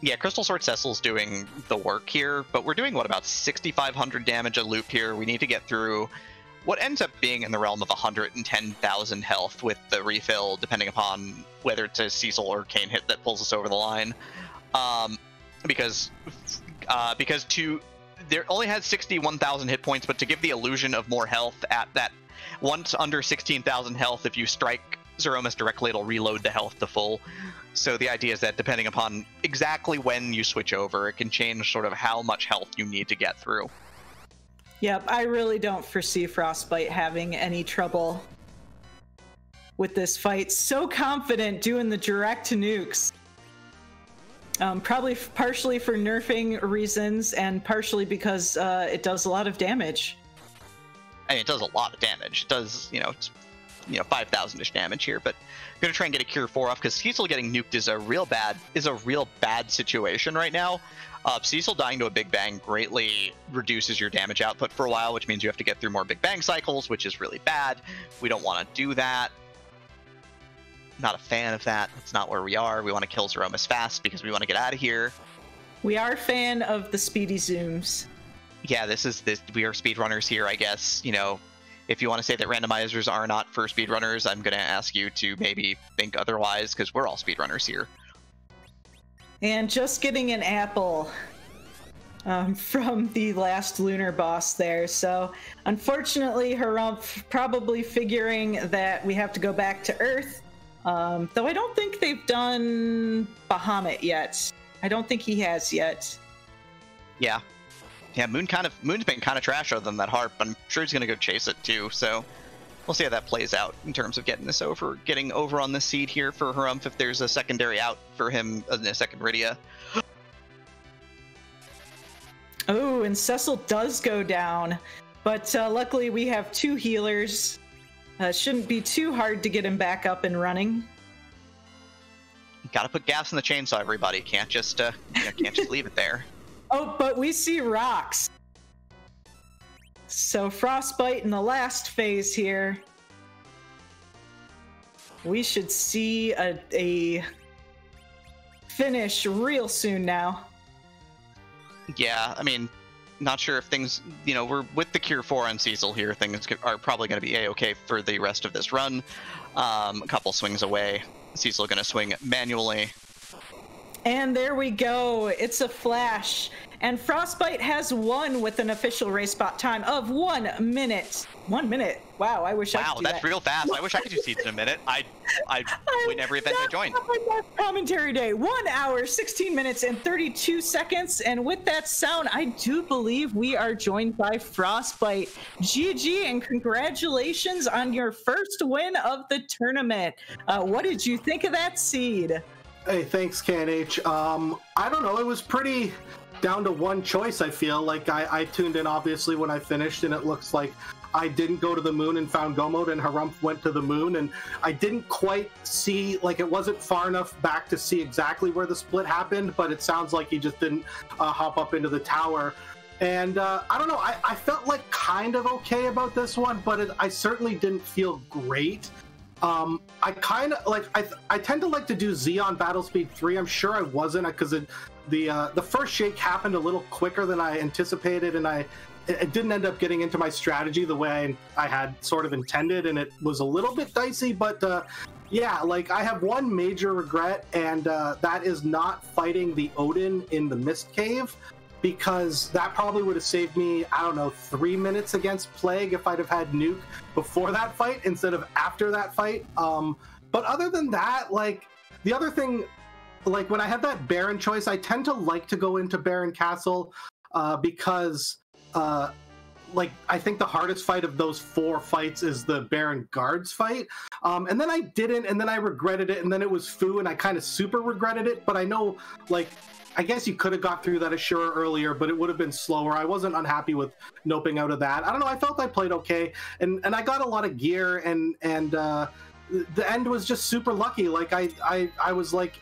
Yeah, Crystal Sword Cecil's doing the work here, but we're doing, what, about 6,500 damage a loop here. We need to get through what ends up being in the realm of 110,000 health with the refill, depending upon whether it's a Cecil or Kane hit that pulls us over the line. Because there only has 61,000 hit points, but to give the illusion of more health at that, once under 16,000 health, if you strike Zeromus directly, it'll reload the health to full. So the idea is that depending upon exactly when you switch over, it can change sort of how much health you need to get through. Yep, I really don't foresee Frostbite having any trouble with this fight. So confident doing the direct nukes. Probably partially for nerfing reasons and partially because it does a lot of damage. I mean, it does a lot of damage. It does, it's 5,000-ish damage here, but I'm gonna try and get a Cure 4 off because Cecil getting nuked is a real bad situation right now. Cecil dying to a Big Bang greatly reduces your damage output for a while, which means you have to get through more Big Bang cycles, which is really bad. We don't want to do that. Not a fan of that. That's not where we are. We want to kill Zeromus fast because we want to get out of here. We are a fan of the speedy zooms. Yeah, we are speedrunners here, I guess. If you want to say that randomizers are not for speedrunners, I'm going to ask you to maybe think otherwise, because we're all speedrunners here. And just getting an apple from the last lunar boss there. So unfortunately, Harumph probably figuring that we have to go back to Earth. Though I don't think they've done Bahamut yet. I don't think he has yet. Yeah. Yeah, Moon's been kind of trash other than that harp. I'm sure he's going to go chase it too, so we'll see how that plays out in terms of getting over on the seed here for Harumph if there's a secondary out for him in a second Rydia. Oh, and Cecil does go down, but luckily we have 2 healers Shouldn't be too hard to get him back up and running. Gotta put gas in the chainsaw, everybody. Can't just can't just leave it there. Oh, but we see rocks. So Frostbite in the last phase here. We should see a finish real soon now. Yeah, I mean, not sure if things, we're with the Cure 4 on Cecil here. Things are probably going to be a-okay for the rest of this run. A couple swings away. Cecil going to swing manually. And there we go. It's a flash. And Frostbite has won with an official race bot time of 1 minute. 1 minute. Wow, I wish I could do that's that. real fast. I wish I could do seeds in a minute. I win every event I join. Commentary day. 1 hour, 16 minutes, and 32 seconds. And with that sound, I do believe we are joined by Frostbite. GG and congratulations on your first win of the tournament. What did you think of that seed? Hey, thanks, KNH. I don't know. It was pretty down to one choice, I feel. Like, I tuned in, obviously, when I finished, and it looks like I didn't go to the moon and found Go Mode, and Harumph went to the moon, and I didn't quite see, like, it wasn't far enough back to see exactly where the split happened, but it sounds like he just didn't hop up into the tower. And I don't know, I felt like kind of okay about this one, but I certainly didn't feel great. I kind of like, I tend to like to do Xeon Battle Speed 3. I'm sure I wasn't, because the first shake happened a little quicker than I anticipated, and it didn't end up getting into my strategy the way I had sort of intended, and it was a little bit dicey. But yeah, like, I have one major regret, and that is not fighting the Odin in the Mist Cave, because that probably would have saved me, I don't know, 3 minutes against Plague if I'd have had Nuke before that fight instead of after that fight. But other than that, like, the other thing, like, when I have that Baron choice, I tend to like to go into Baron Castle because like, I think the hardest fight of those 4 fights is the Baron Guards fight. And then I didn't, and then I regretted it, and then it was Fu, and I kind of super regretted it. But I know, like, I guess you could have got through that Ashura earlier, but it would have been slower. I wasn't unhappy with noping out of that. I don't know, I felt I played okay, and I got a lot of gear, and the end was just super lucky. Like, I was like,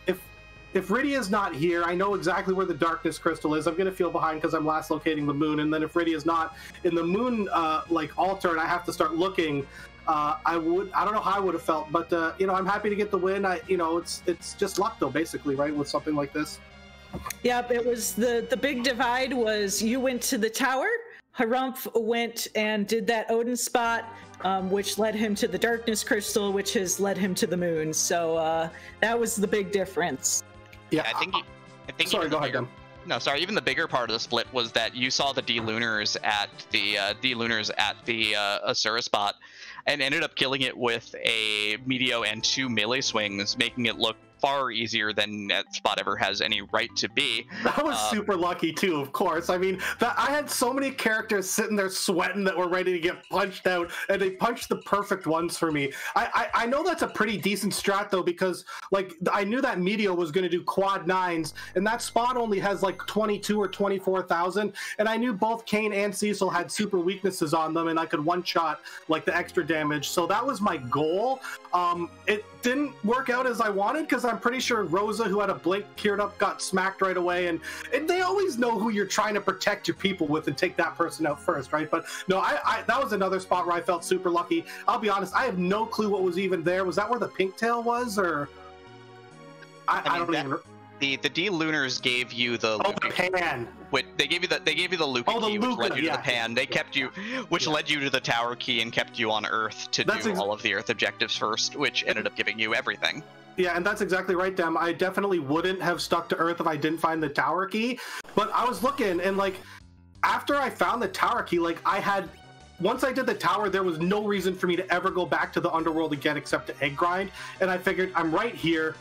if Rydia's not here, I know exactly where the Darkness Crystal is. I'm going to feel behind because I'm last locating the moon. And then if Rydia's not in the moon, like, altar, and I have to start looking, I don't know how I would have felt. But, I'm happy to get the win. It's just luck, though, basically, right, with something like this. Yep, it was the big divide was you went to the tower, Harumph went and did that Odin spot, which led him to the Darkness Crystal, which has led him to the moon. So that was the big difference. Yeah, I think sorry, go ahead, Dan. No, sorry. Even the bigger part of the split was that you saw the D-Lunars at the Asura spot, and ended up killing it with a Meteo and 2 melee swings, making it look far easier than that spot ever has any right to be. That was super lucky too, of course. I mean, I had so many characters sitting there sweating that were ready to get punched out, and they punched the perfect ones for me. I know that's a pretty decent strat though, because, like, I knew that Meteo was going to do quad 9s, and that spot only has like 22 or 24,000, and I knew both Kane and Cecil had super weaknesses on them, and I could one-shot, like, the extra damage. So that was my goal. It didn't work out as I wanted, because I'm pretty sure Rosa, who had a blink cured up, got smacked right away, and they always know who you're trying to protect your people with and take that person out first, right? But no, that was another spot where I felt super lucky. I'll be honest, I have no clue what was even there. Was that where the pink tail was, or I don't even. The D-Lunars gave you the pan. They gave you the Luca key, which led you to the pan. They kept you, which led you to the tower key and kept you on Earth to do all of the Earth objectives first, which ended up giving you everything. Yeah, and that's exactly right, Dem. I definitely wouldn't have stuck to Earth if I didn't find the tower key. But I was looking, and, like, after I found the tower key, like, once I did the tower, there was no reason for me to ever go back to the underworld again except to egg grind. And I figured, I'm right here.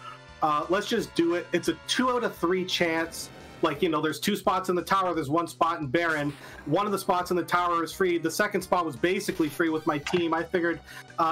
Let's just do it. It's a 2 out of 3 chance. Like, there's 2 spots in the tower, there's 1 spot in Baron. One of the spots in the tower is free. The second spot was basically free with my team. I figured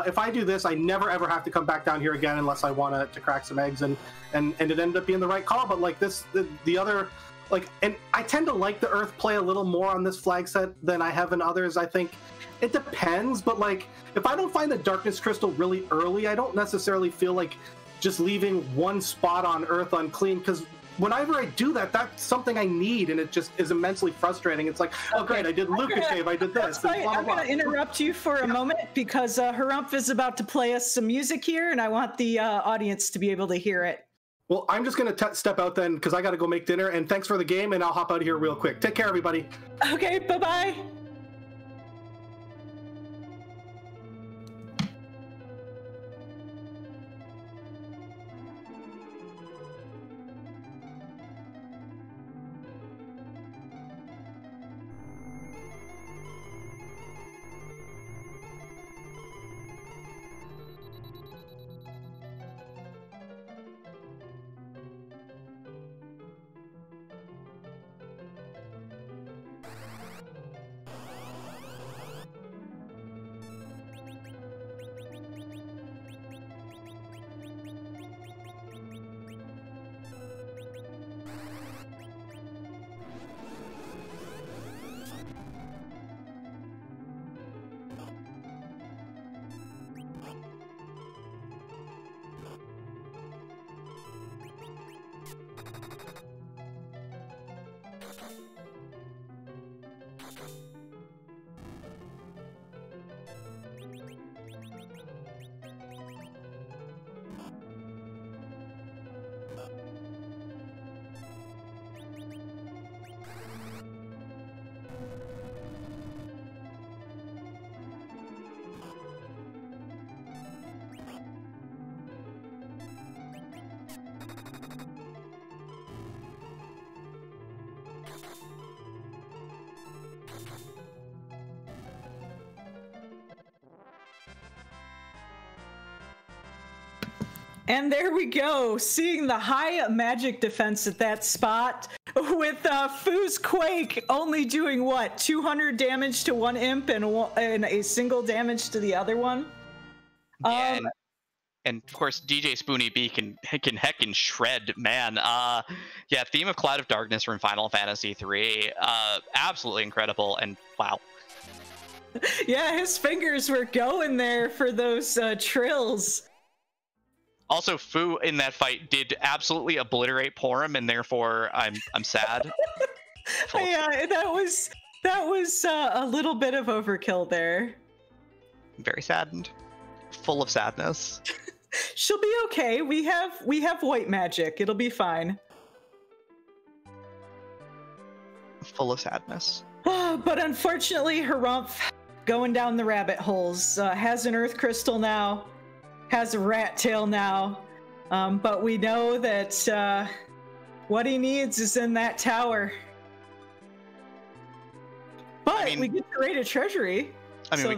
if I do this, I never ever have to come back down here again unless I want to crack some eggs, and it ended up being the right call. But, like, the other like, and I tend to like the Earth play a little more on this flag set than I have in others. I think it depends, but like, if I don't find the Darkness Crystal really early, I don't necessarily feel like just leaving one spot on Earth unclean, because whenever I do that, that's something I need, and it just is immensely frustrating. It's like, oh great, I did Lucas Cave, I did this. I'm going to interrupt you for a moment, because Harumph is about to play us some music here, and I want the audience to be able to hear it. Well, I'm just going to step out then, because I got to go make dinner, and thanks for the game, and I'll hop out of here real quick. Take care, everybody. Okay, bye-bye. And there we go, seeing the high magic defense at that spot, with Foo's Quake only doing what, 200 damage to one imp and a single damage to the other one. Yeah, and of course DJ Spoony B can heckin' shred, man. Yeah, Theme of Cloud of Darkness from Final Fantasy III, absolutely incredible, and wow. Yeah, his fingers were going there for those trills. Also, Foo in that fight did absolutely obliterate Porum, and therefore I'm sad. Yeah, that was a little bit of overkill there. I'm very saddened, full of sadness. She'll be okay. We have white magic. It'll be fine. Full of sadness. But unfortunately, Harumph, going down the rabbit holes, has an Earth Crystal now. Has a rat tail now, but we know that what he needs is in that tower. But I mean, we get to raid a treasury. I mean, so we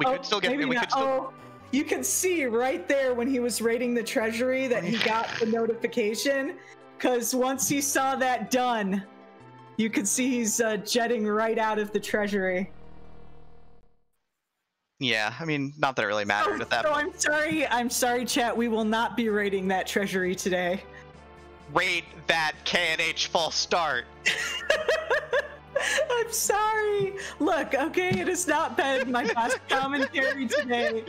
could still get. Oh, you can see right there when he was raiding the treasury that he got the notification, because once he saw that done, you could see he's jetting right out of the treasury. Yeah, I mean, not that it really mattered at that point. I'm sorry, chat. We will not be raiding that treasury today. Raid that KNH false start. I'm sorry. Look, okay, it has not been my best commentary today.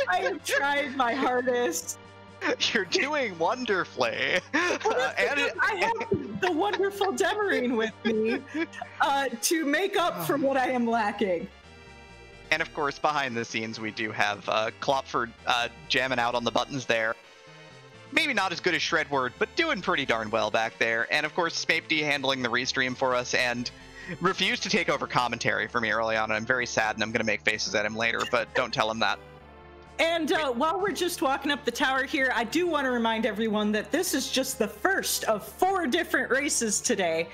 I have tried my hardest. You're doing wonderfully. I have the wonderful Demarine with me to make up for what I am lacking. And of course, behind the scenes, we do have Klopford jamming out on the buttons there. Maybe not as good as Shredword, but doing pretty darn well back there. And of course, Smapedy handling the restream for us and refused to take over commentary for me early on. And I'm very sad, and I'm going to make faces at him later, but don't tell him that. And while we're just walking up the tower here, I do want to remind everyone that this is just the first of 4 different races today.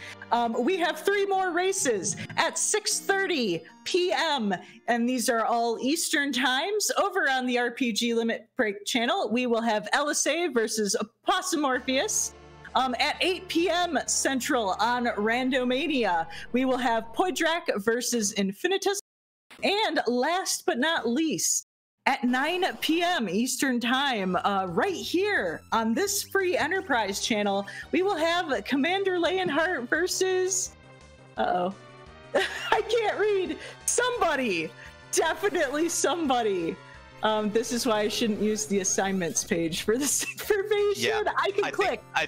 We have 3 more races at 6:30 p.m. and these are all Eastern times. Over on the RPG Limit Break channel, we will have LSA versus Apostomorpheus. At 8 p.m. Central on Randomania, we will have Poidrak versus Infinitus. And last but not least, at 9 p.m. Eastern Time, right here on this free Enterprise channel. We will have Commander Leonhardt versus... I can't read. Somebody. Definitely somebody. This is why I shouldn't use the assignments page for this information. Yeah, I can click. I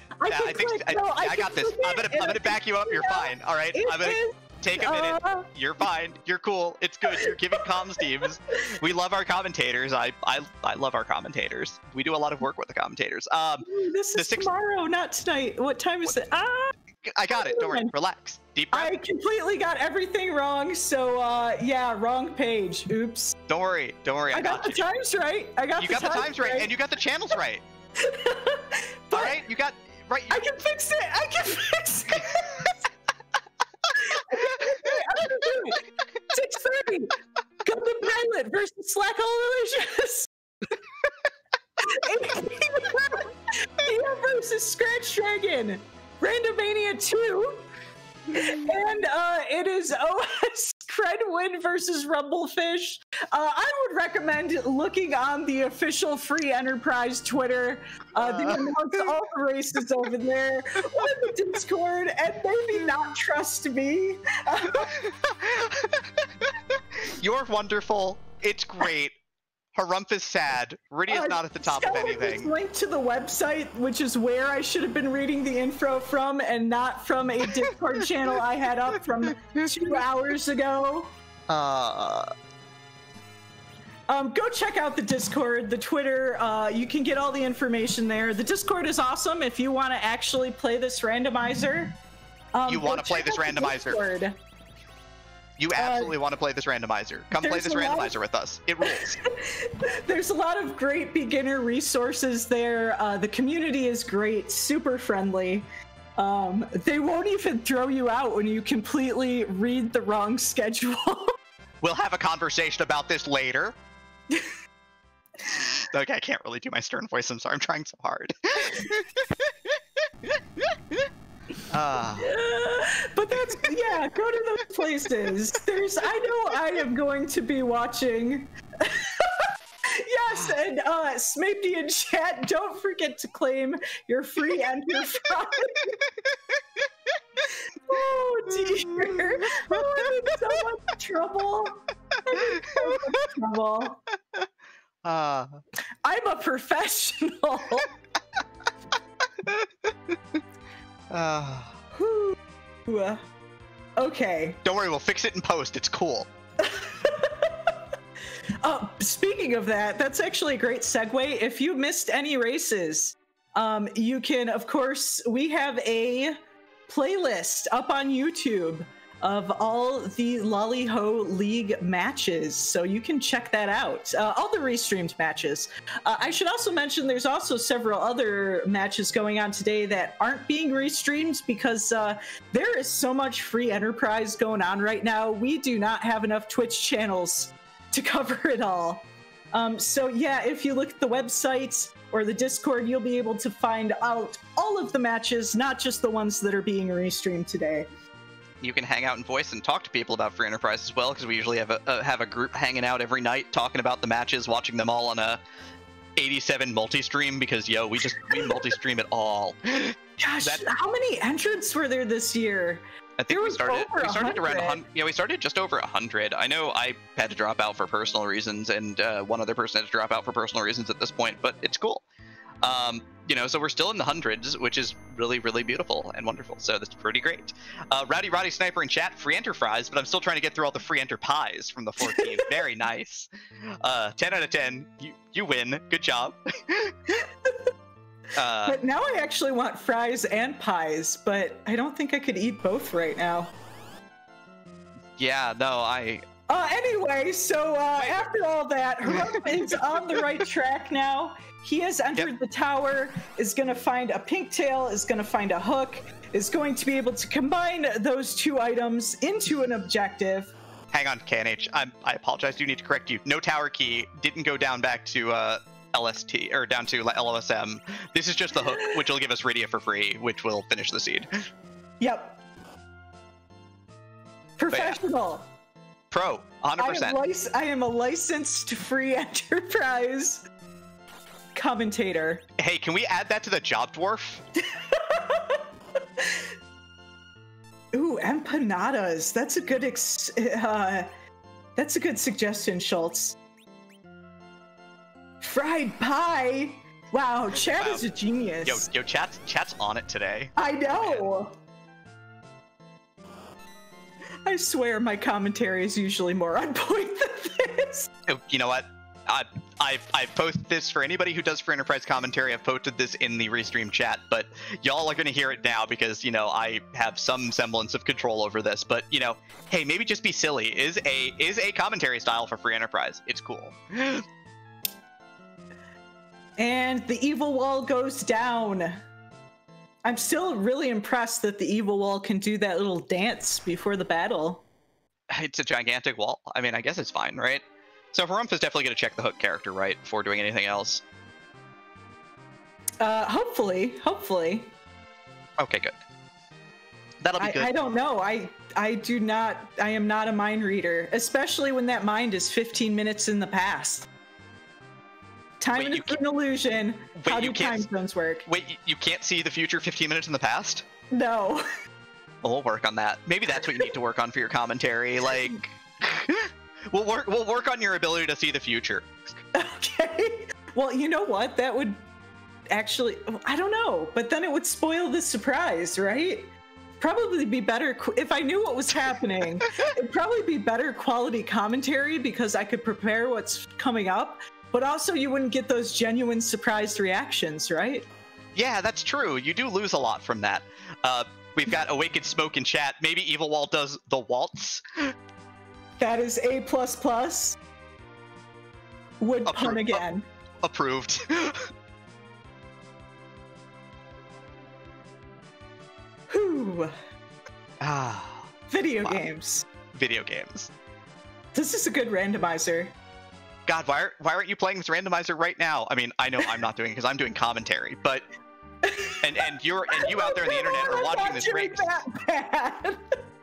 got this. I'm gonna back you up. You're fine. All right. I'm gonna take a minute. You're fine. You're cool. It's good. You're giving comms teams. We love our commentators. I love our commentators. We do a lot of work with the commentators. This is tomorrow, not tonight. What time is it? I got it. Don't worry. Relax. Deep breath. I completely got everything wrong. So yeah, wrong page. Oops. Don't worry. I got the times right. You got the times right, and you got the channels right. All right. You got right. I can fix it. I can fix it. 6:30. Gundam Pilot versus Slack Hole Delicious. PM versus Scratch Dragon. Randomania 2. And it is OS Credwin versus Rumblefish. I would recommend looking on the official Free Enterprise Twitter. They announce all the races over there, or the Discord, and maybe not trust me. You're wonderful. It's great. Harumph is sad. Riddy is not at the top of anything. Link to the website, which is where I should have been reading the info from, and not from a Discord channel I had up from 2 hours ago. Go check out the Discord, the Twitter. You can get all the information there. The Discord is awesome if you want to actually play this randomizer. You want to play this randomizer? You absolutely want to play this randomizer. Come play this randomizer with us. It rules. There's a lot of great beginner resources there. The community is great, super friendly. They won't even throw you out when you completely read the wrong schedule. We'll have a conversation about this later. Okay, I can't really do my stern voice. I'm sorry. I'm trying so hard. But that's, yeah, go to those places. I know I am going to be watching. Yes, and Smapey in chat, don't forget to claim your free enterprise. Oh dear. Oh, I'm in so much trouble. I'm a professional. Okay. Don't worry, we'll fix it in post. It's cool. Speaking of that, that's actually a great segue. If you missed any races, you can, of course, we have a playlist up on YouTube of all the Lali-Ho League matches, so you can check that out. All the restreamed matches. I should also mention there's also several other matches going on today that aren't being restreamed because there is so much free enterprise going on right now. We do not have enough Twitch channels to cover it all. So yeah, if you look at the website or the Discord, you'll be able to find out all of the matches, not just the ones that are being restreamed today. You can hang out and voice and talk to people about Free Enterprise as well, because we usually have a group hanging out every night talking about the matches, watching them all on a 87 multi-stream, because yo, we multi-stream it all. Gosh, how many entrants were there this year? I think we started around 100. Yeah, we started just over 100. I know I had to drop out for personal reasons, and one other person had to drop out for personal reasons at this point, but it's cool. You know, so we're still in the hundreds, which is really, really beautiful and wonderful. So that's pretty great. Rowdy Sniper in chat, free enterprise, but I'm still trying to get through all the free enter pies from the 14th. Very nice. 10 out of 10. You win. Good job. But now I actually want fries and pies, but I don't think I could eat both right now. Yeah, no, anyway, so after all that, Harumph is on the right track now. He has entered the tower, is going to find a pink tail, is going to find a hook, is going to be able to combine those two items into an objective. Hang on, KNH. I apologize. I do need to correct you. No tower key. Didn't go down back to LST, or down to LOSM. This is just the hook, which will give us Rydia for free, which will finish the seed. Yep. Professional. pro, 100%. I am a licensed free enterprise commentator. Hey, can we add that to the job dwarf? Ooh, empanadas. That's a good that's a good suggestion, Schultz. Fried pie. Wow, Chad is a genius. Yo, chat's on it today. I know. I swear my commentary is usually more on point than this. You know what? I've posted this for anybody who does for Enterprise commentary. I've posted this in the restream chat, but y'all are going to hear it now because, you know, I have some semblance of control over this. But, you know, hey, maybe just be silly is a commentary style for Free Enterprise. It's cool. And the evil wall goes down. I'm still really impressed that the evil wall can do that little dance before the battle. It's a gigantic wall. I mean, I guess it's fine, right? So Harumph is definitely going to check the hook character, right, before doing anything else? Hopefully. Okay, good. That'll be good. I don't know. I am not a mind reader, especially when that mind is 15 minutes in the past. Time is an illusion. How do time zones work? Wait, you can't see the future 15 minutes in the past? No. We'll work on that. Maybe that's what you need to work on for your commentary. Like, we'll work on your ability to see the future. Okay. Well, you know what? That would actually, I don't know, but then it would spoil the surprise, right? Probably be better if I knew what was happening. It'd probably be better quality commentary because I could prepare what's coming up, but also you wouldn't get those genuine surprised reactions, right? Yeah, that's true. You do lose a lot from that. We've got Awakened Smoke in chat. Maybe Evil Wall does the waltz. That is A++. Would pun again. Approved. Whew. Ah. Video games. Video games. This is a good randomizer. God, why aren't you playing this randomizer right now? I mean, I know I'm not doing it because I'm doing commentary, but and you out there on the internet are watching this race.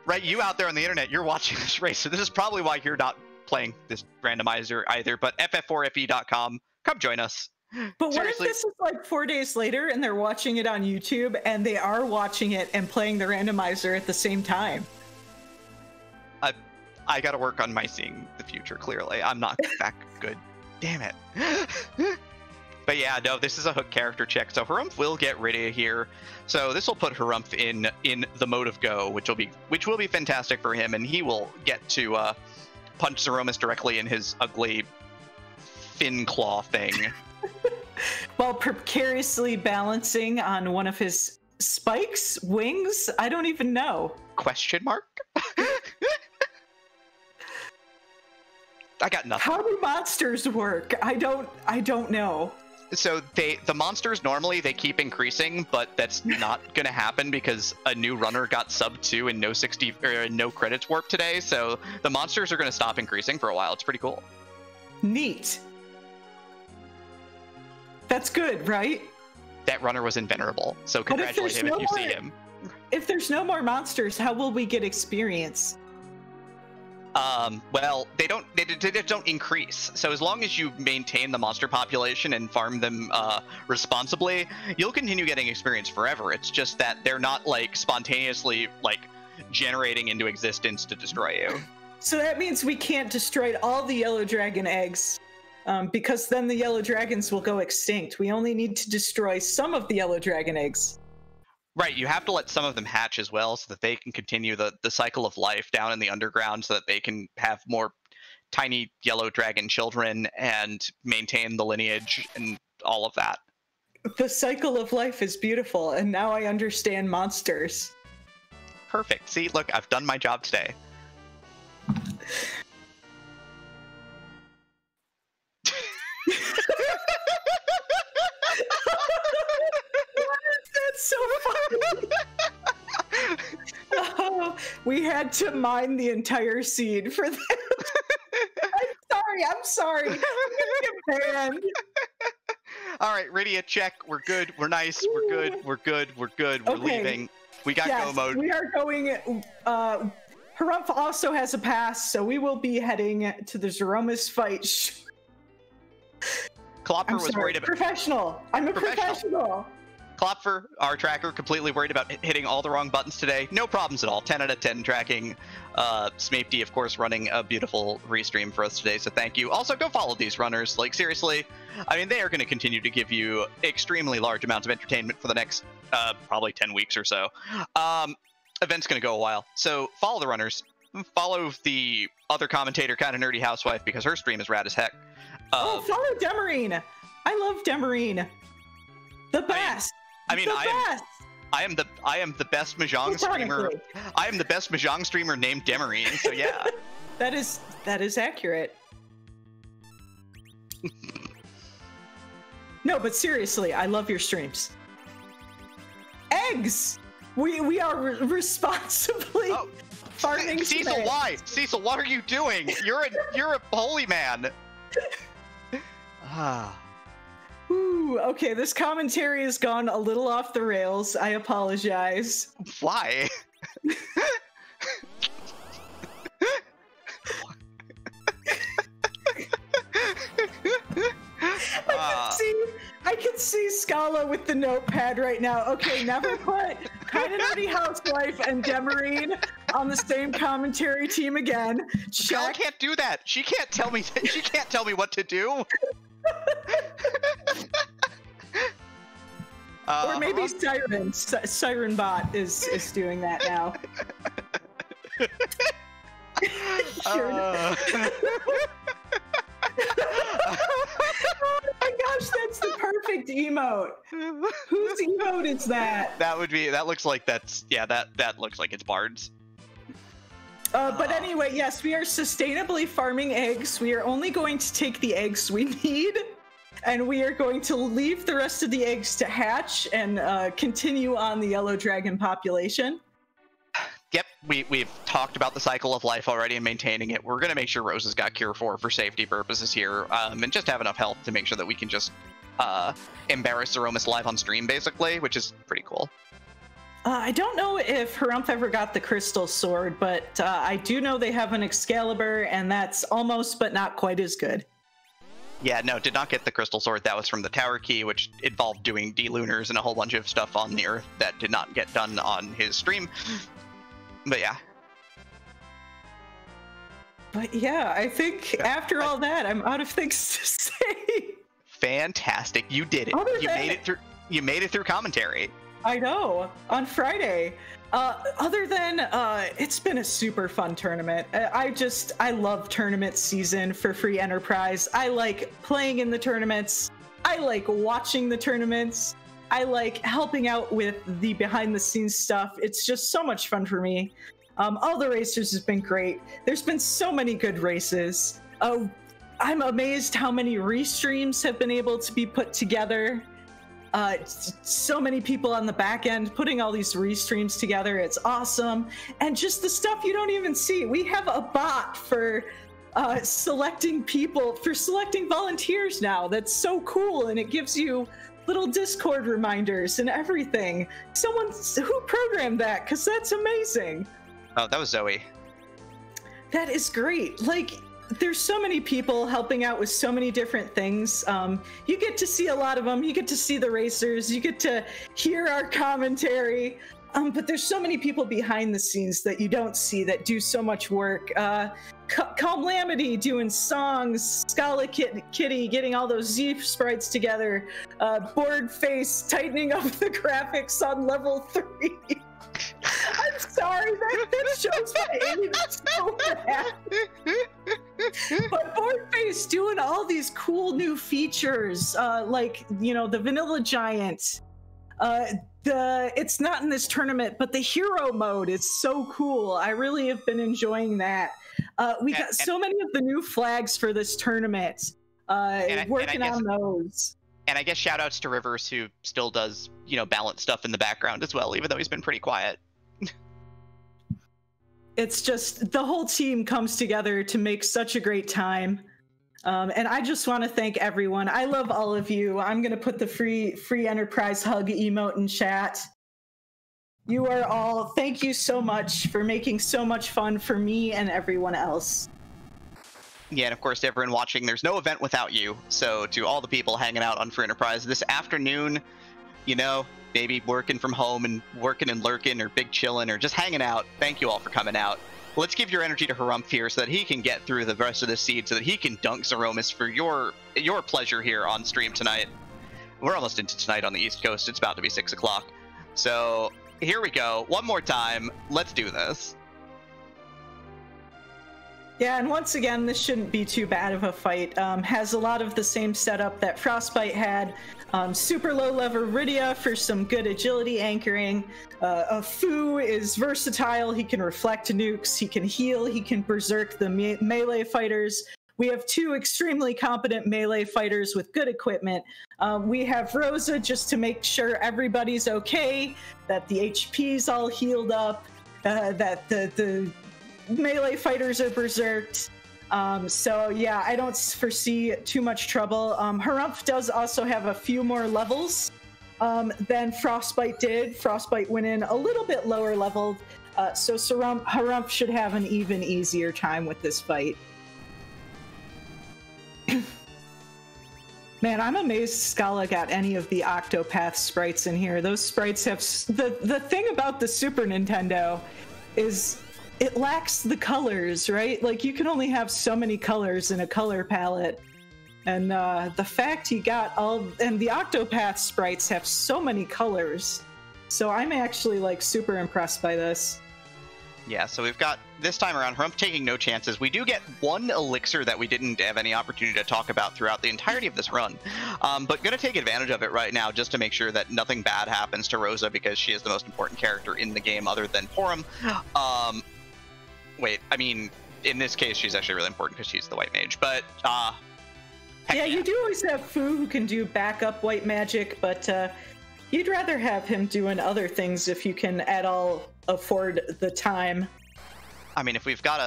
Right, you out there on the internet, you're watching this race, so this is probably why you're not playing this randomizer either. But FF4FE.com, come join us. But Seriously. What if this is like 4 days later and they're watching it on YouTube and they are watching it and playing the randomizer at the same time? I gotta work on my seeing the future, clearly. I'm not that good. Damn it. But yeah, no, this is a hook character check, so Harumph will get ready here. So this will put Harumph in the mode of go, which will be fantastic for him, and he will get to punch Zeromus directly in his ugly fin claw thing. While precariously balancing on one of his spikes, wings, I don't even know. Question mark? I got nothing. How do monsters work? I don't know. So the monsters normally they keep increasing, but that's not gonna happen because a new runner got sub 2 and no credits warp today. So the monsters are gonna stop increasing for a while. It's pretty cool. Neat. That's good, right? That runner was invenerable. So congratulate him if you see him. If there's no more monsters, how will we get experience? Well, they don't increase. So as long as you maintain the monster population and farm them responsibly, you'll continue getting experience forever. It's just that they're not like spontaneously like generating into existence to destroy you. So that means we can't destroy all the yellow dragon eggs, because then the yellow dragons will go extinct. We only need to destroy some of the yellow dragon eggs. Right, you have to let some of them hatch as well so that they can continue the cycle of life down in the underground so that they can have more tiny yellow dragon children and maintain the lineage and all of that. The cycle of life is beautiful, and now I understand monsters. Perfect. See, look, I've done my job today. That's so funny. Oh, we had to mine the entire seed for this. I'm sorry. I'm gonna get banned. All right, Rydia, check. We're good. We're nice. We're good. We're good. We're good. We're okay. leaving. We got go mode. We are going. Harumph also has a pass, so we will be heading to the Zeromus fight. Klopfer was worried about professional. I'm a professional. Klopfer, our tracker, completely worried about hitting all the wrong buttons today. No problems at all. 10 out of 10 tracking. Smapey, of course, running a beautiful restream for us today, so thank you. Also, go follow these runners. Like, seriously, I mean, they are going to continue to give you extremely large amounts of entertainment for the next probably 10 weeks or so. Event's going to go a while, so follow the runners. Follow the other commentator, Kind of Nerdy Housewife, because her stream is rad as heck. Follow Demarine. I love Demarine. The best. I mean, I am the best Mahjong streamer. I am the best Mahjong streamer named Demarine. So yeah. that is accurate. No, but seriously, I love your streams. Eggs. We are responsibly farming. Cecil, why? Cecil, what are you doing? You're a holy man. Ooh, okay, this commentary has gone a little off the rails. I apologize. Why? I can see Scala with the notepad right now. Okay, never put Kind of Nerdy Housewife and Demarine on the same commentary team again. Scala can't do that. She can't tell me. She can't tell me what to do. Or maybe Siren Bot is doing that now. Oh my gosh, that's the perfect emote. Whose emote is that? That looks like that looks like it's Bard's. But anyway, yes, we are sustainably farming eggs. We are only going to take the eggs we need, and we are going to leave the rest of the eggs to hatch and continue on the yellow dragon population. Yep, we've talked about the cycle of life already and maintaining it. We're going to make sure Rose has got Cure 4 for safety purposes here, and just have enough health to make sure that we can just embarrass Zeromus live on stream, basically, which is pretty cool. I don't know if Harumph ever got the crystal sword, but I do know they have an Excalibur, and that's almost but not quite as good. Yeah, no, did not get the crystal sword. That was from the tower key, which involved doing D-lunars and a whole bunch of stuff on the Earth that did not get done on his stream. But yeah. But yeah, I think after all that, I'm out of things to say. Fantastic. You did it. You made it through commentary. I know, on Friday. Other than, it's been a super fun tournament. I love tournament season for Free Enterprise. I like playing in the tournaments. I like watching the tournaments. I like helping out with the behind the scenes stuff. It's just so much fun for me. All the racers has been great. There's been so many good races. I'm amazed how many restreams have been able to be put together. So many people on the back end putting all these restreams together. It's awesome. And just the stuff you don't even see. We have a bot for selecting volunteers now. That's so cool. And it gives you little Discord reminders and everything. Who programmed that? Because that's amazing. Oh, that was Zoe. That is great. Like, there's so many people helping out with so many different things. You get to see a lot of them. You get to see the racers. You get to hear our commentary. But there's so many people behind the scenes that you don't see that do so much work. Calamity doing songs, Scala Kitty getting all those Z sprites together, Board Face tightening up the graphics on level 3. I'm sorry, that shows my age so bad. But Board Face doing all these cool new features, like, you know, the Vanilla Giant. It's not in this tournament, but the hero mode is so cool. I really have been enjoying that. We got so many of the new flags for this tournament. Working on those. And I guess shout outs to Rivers, who still does, you know, balance stuff in the background as well, even though he's been pretty quiet. It's just the whole team comes together to make such a great time. And I just want to thank everyone. I love all of you. I'm going to put the free enterprise hug emote in chat. You are all, thank you so much for making so much fun for me and everyone else. Yeah, and of course, to everyone watching, there's no event without you. So to all the people hanging out on Free Enterprise this afternoon, you know, maybe working from home and working and lurking or big chilling or just hanging out, thank you all for coming out. Let's give your energy to Harumph here so that he can get through the rest of the seed so that he can dunk Zeromus for your pleasure here on stream tonight. We're almost into tonight on the East Coast. It's about to be 6 o'clock. So here we go. One more time. Let's do this. Yeah, and once again, this shouldn't be too bad of a fight. Has a lot of the same setup that Frostbite had. Super low level Rydia for some good agility anchoring. Fu is versatile. He can reflect nukes, he can heal, he can berserk the melee fighters. We have two extremely competent melee fighters with good equipment. We have Rosa just to make sure everybody's okay, that the HP's all healed up, that the melee fighters are berserked. So yeah, I don't foresee too much trouble. Harumph does also have a few more levels than Frostbite did. Frostbite went in a little bit lower leveled, so Harumph should have an even easier time with this fight. Man, I'm amazed Scala got any of the Octopath sprites in here. Those sprites have... The thing about the Super Nintendo is it lacks the colors, right? Like, you can only have so many colors in a color palette. And the fact he got all... And the Octopath sprites have so many colors. So I'm actually, like, super impressed by this. Yeah, so we've got, this time around, Harumph taking no chances. We do get one elixir that we didn't have any opportunity to talk about throughout the entirety of this run. But going to take advantage of it right now just to make sure that nothing bad happens to Rosa because she is the most important character in the game other than Porum. Wait, I mean, in this case, she's actually really important because she's the white mage, but, yeah, you do always have Fu who can do backup white magic, but you'd rather have him doing other things if you can at all afford the time. I mean, if you've got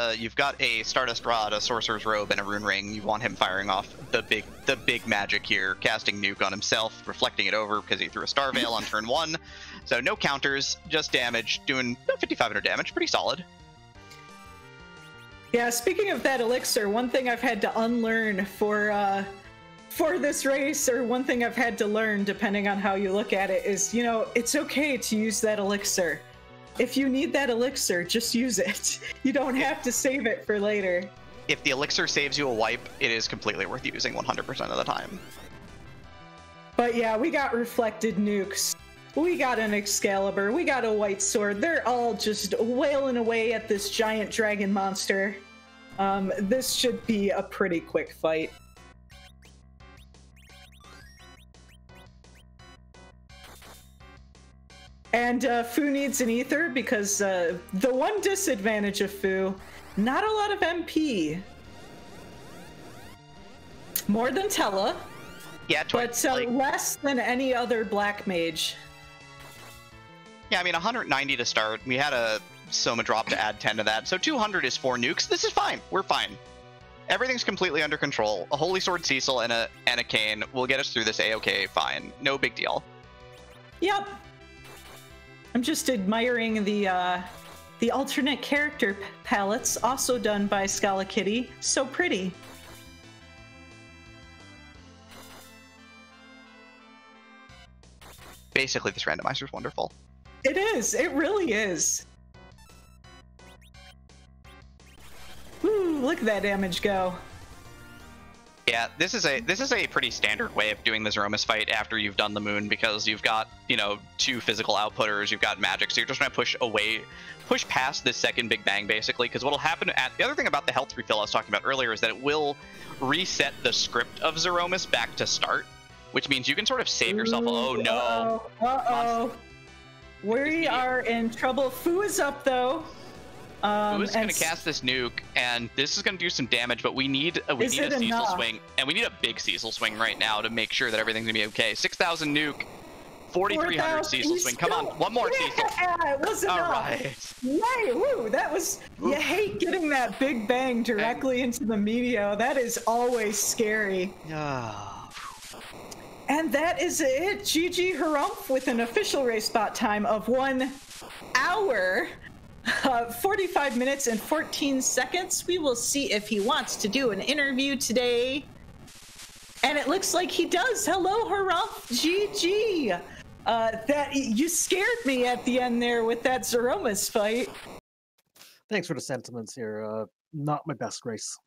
a Stardust Rod, a Sorcerer's Robe, and a Rune Ring, you want him firing off the big magic here, casting Nuke on himself, reflecting it over because he threw a Star Veil on turn 1. So no counters, just damage, doing 5,500 damage, pretty solid. Yeah, speaking of that elixir, one thing I've had to unlearn for this race, or one thing I've had to learn, depending on how you look at it, is, you know, it's okay to use that elixir. If you need that elixir, just use it. You don't have to save it for later. If the elixir saves you a wipe, it is completely worth using 100% of the time. But yeah, we got reflected nukes. We got an Excalibur. We got a white sword. They're all just wailing away at this giant dragon monster. This should be a pretty quick fight. And Fu needs an ether because the one disadvantage of Fu, not a lot of MP. More than Tella. Yeah, but less than any other black mage. Yeah, I mean, 190 to start. We had a Soma drop to add 10 to that. So 200 is 4 nukes. This is fine. We're fine. Everything's completely under control. A Holy Sword Cecil and a Cane will get us through this A-okay fine. No big deal. Yep. I'm just admiring the alternate character palettes, also done by Scala Kitty. So pretty. Basically, this randomizer is wonderful. It is. It really is. Woo, look at that damage go. Yeah, this is a pretty standard way of doing the Zeromus fight after you've done the moon, because you've got, you know, 2 physical outputters, you've got magic, so you're just trying to push past this second Big Bang, basically, because what'll happen the other thing about the health refill I was talking about earlier is that it will reset the script of Zeromus back to start, which means you can sort of save yourself. Oh no. Uh-oh. We are in trouble. Fu is up, though. Fu is going to cast this nuke, and this is going to do some damage, but we need a Cecil swing, and we need a big Cecil swing right now to make sure that everything's going to be okay. 6,000 nuke, 4,300 Cecil swing. Come on, one more Cecil. Yeah, it was enough. All right. Yay, woo, that was... You hate getting that Big Bang directly into the meteor. That is always scary. And that is it. GG Harumph with an official race spot time of 1 hour, 45 minutes and 14 seconds. We will see if he wants to do an interview today. And it looks like he does. Hello, harumph, GG. That you scared me at the end there with that Zeromus fight. Thanks for the sentiments here. Not my best race.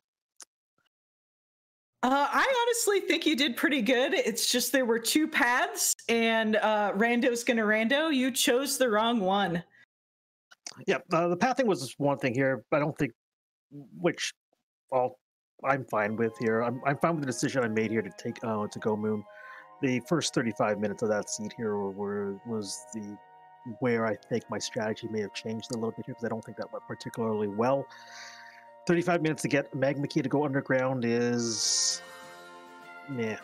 I honestly think you did pretty good. It's just there were two paths, and rando's gonna rando. You chose the wrong one. Yeah, the pathing was one thing here, but I don't think, which I'm fine with here. I'm fine with the decision I made here to take to go Moon. The first 35 minutes of that seed here was where I think my strategy may have changed a little bit here, because I don't think that went particularly well. 35 minutes to get Magma Key to go underground is... yeah.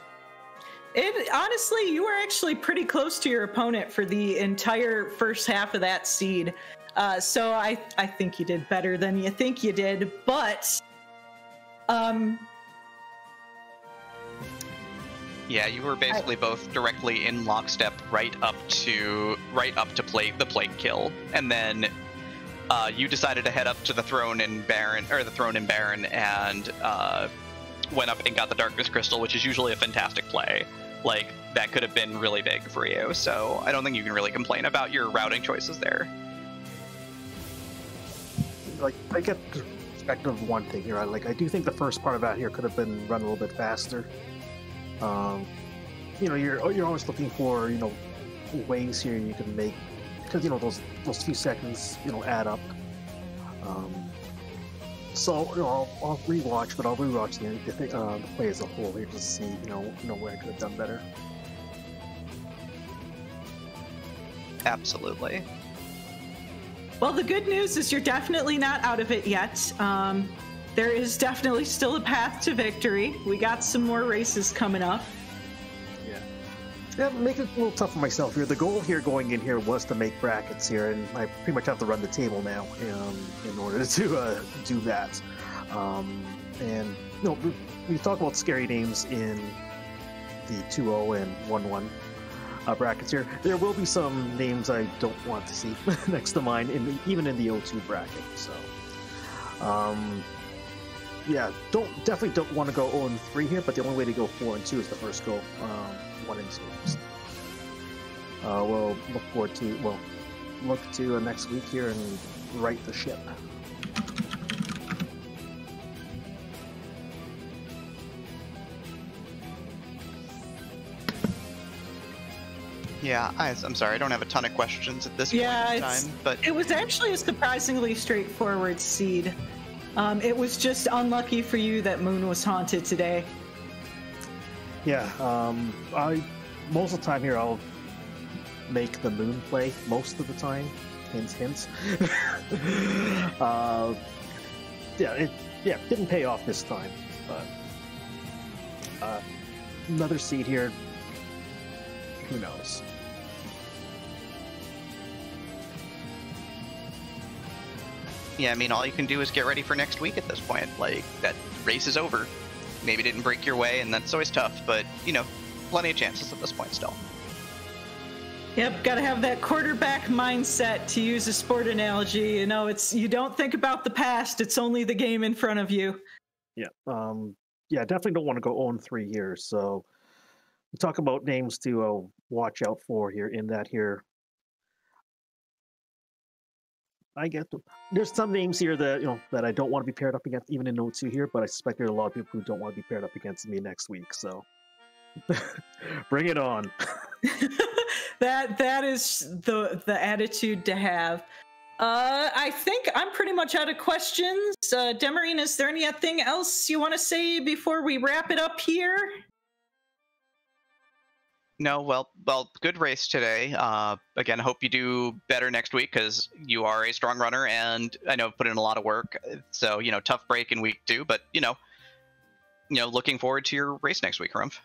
Honestly, you were actually pretty close to your opponent for the entire first half of that seed. So I think you did better than you think you did, but... Yeah, you were basically both directly in lockstep right up to play the plague kill, and then you decided to head up to the throne in Baron, and went up and got the Darkness Crystal, which is usually a fantastic play. Like, that could have been really big for you, so I don't think you can really complain about your routing choices there. Like, I get the perspective of one thing here. I do think the first part of that here could have been run a little bit faster. You're always looking for, ways here you can make, because those few seconds add up. So I'll rewatch, but I'll rewatch the play as a whole here to see where I could have done better. Absolutely. Well, the good news is you're definitely not out of it yet. There is definitely still a path to victory. We got some more races coming up. Yeah, make it a little tough for myself here. The goal here going in here was to make brackets here, and I pretty much have to run the table now in order to do that. And we talk about scary names in the 2-0 and 1-1 brackets here. There will be some names I don't want to see next to mine, even in the 0-2 bracket. So, yeah, definitely don't want to go 0-3 here. But the only way to go 4-2 is the first go 1-2. We'll look to next week here and right the ship. Yeah, I'm sorry, I don't have a ton of questions at this point in time, but it was actually a surprisingly straightforward seed. It was just unlucky for you that Moon was haunted today. Yeah, most of the time here I'll make the Moon play most of the time. Hint, hint. It didn't pay off this time, but another seed here. Who knows? yeah, I mean, all you can do is get ready for next week at this point. Like, that race is over. Maybe didn't break your way, and that's always tough, but, plenty of chances at this point still. Yep, gotta have that quarterback mindset, to use a sport analogy. You don't think about the past, it's only the game in front of you. Yeah, definitely don't want to go 0-3 here, so we talk about names to watch out for here in that here. I get them. There's some names here that that I don't want to be paired up against, even in 0-2 here, but I suspect there are a lot of people who don't want to be paired up against me next week, so bring it on. That is the attitude to have. I think I'm pretty much out of questions. Demarine, is there anything else you want to say before we wrap it up here? No, well, good race today. Again, hope you do better next week, because you are a strong runner, and I know I've put in a lot of work. So, tough break in week 2, but, looking forward to your race next week, Harumph.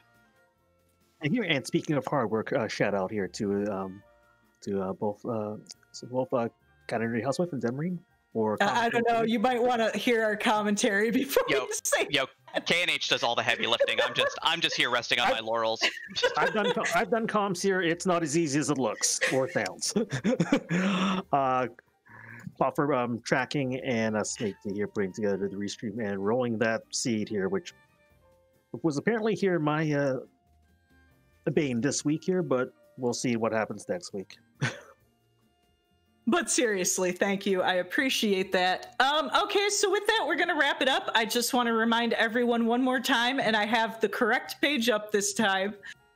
And speaking of hard work, shout out here to both Canary Housewife and Demarine. Or I don't know. You might want to hear our commentary before Yo, you say. yo, KNH does all the heavy lifting. I'm just here resting on my laurels. I've done comms here. It's not as easy as it looks or sounds. For tracking and a snake to here, putting together the restream and rolling that seed here, which was apparently here my bane this week here, but we'll see what happens next week. But seriously, thank you. I appreciate that. Okay, so with that, we're going to wrap it up. I just want to remind everyone one more time, and I have the correct page up this time.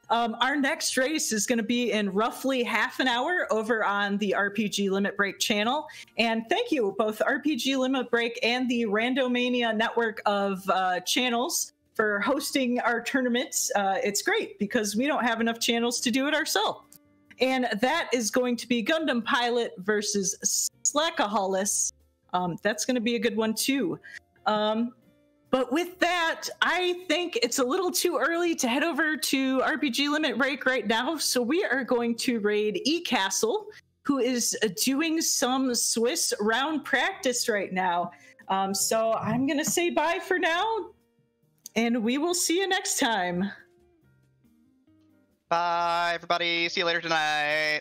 Our next race is going to be in roughly half an hour over on the RPG Limit Break channel. And thank you, both RPG Limit Break and the Randomania network of channels for hosting our tournaments. It's great because we don't have enough channels to do it ourselves. And that is going to be Gundam Pilot versus Slackaholis. That's going to be a good one too. But with that, I think it's a little too early to head over to RPG Limit Break right now. So we are going to raid E-Castle, who is doing some Swiss round practice right now. So I'm going to say bye for now, and we will see you next time. Bye, everybody. See you later tonight.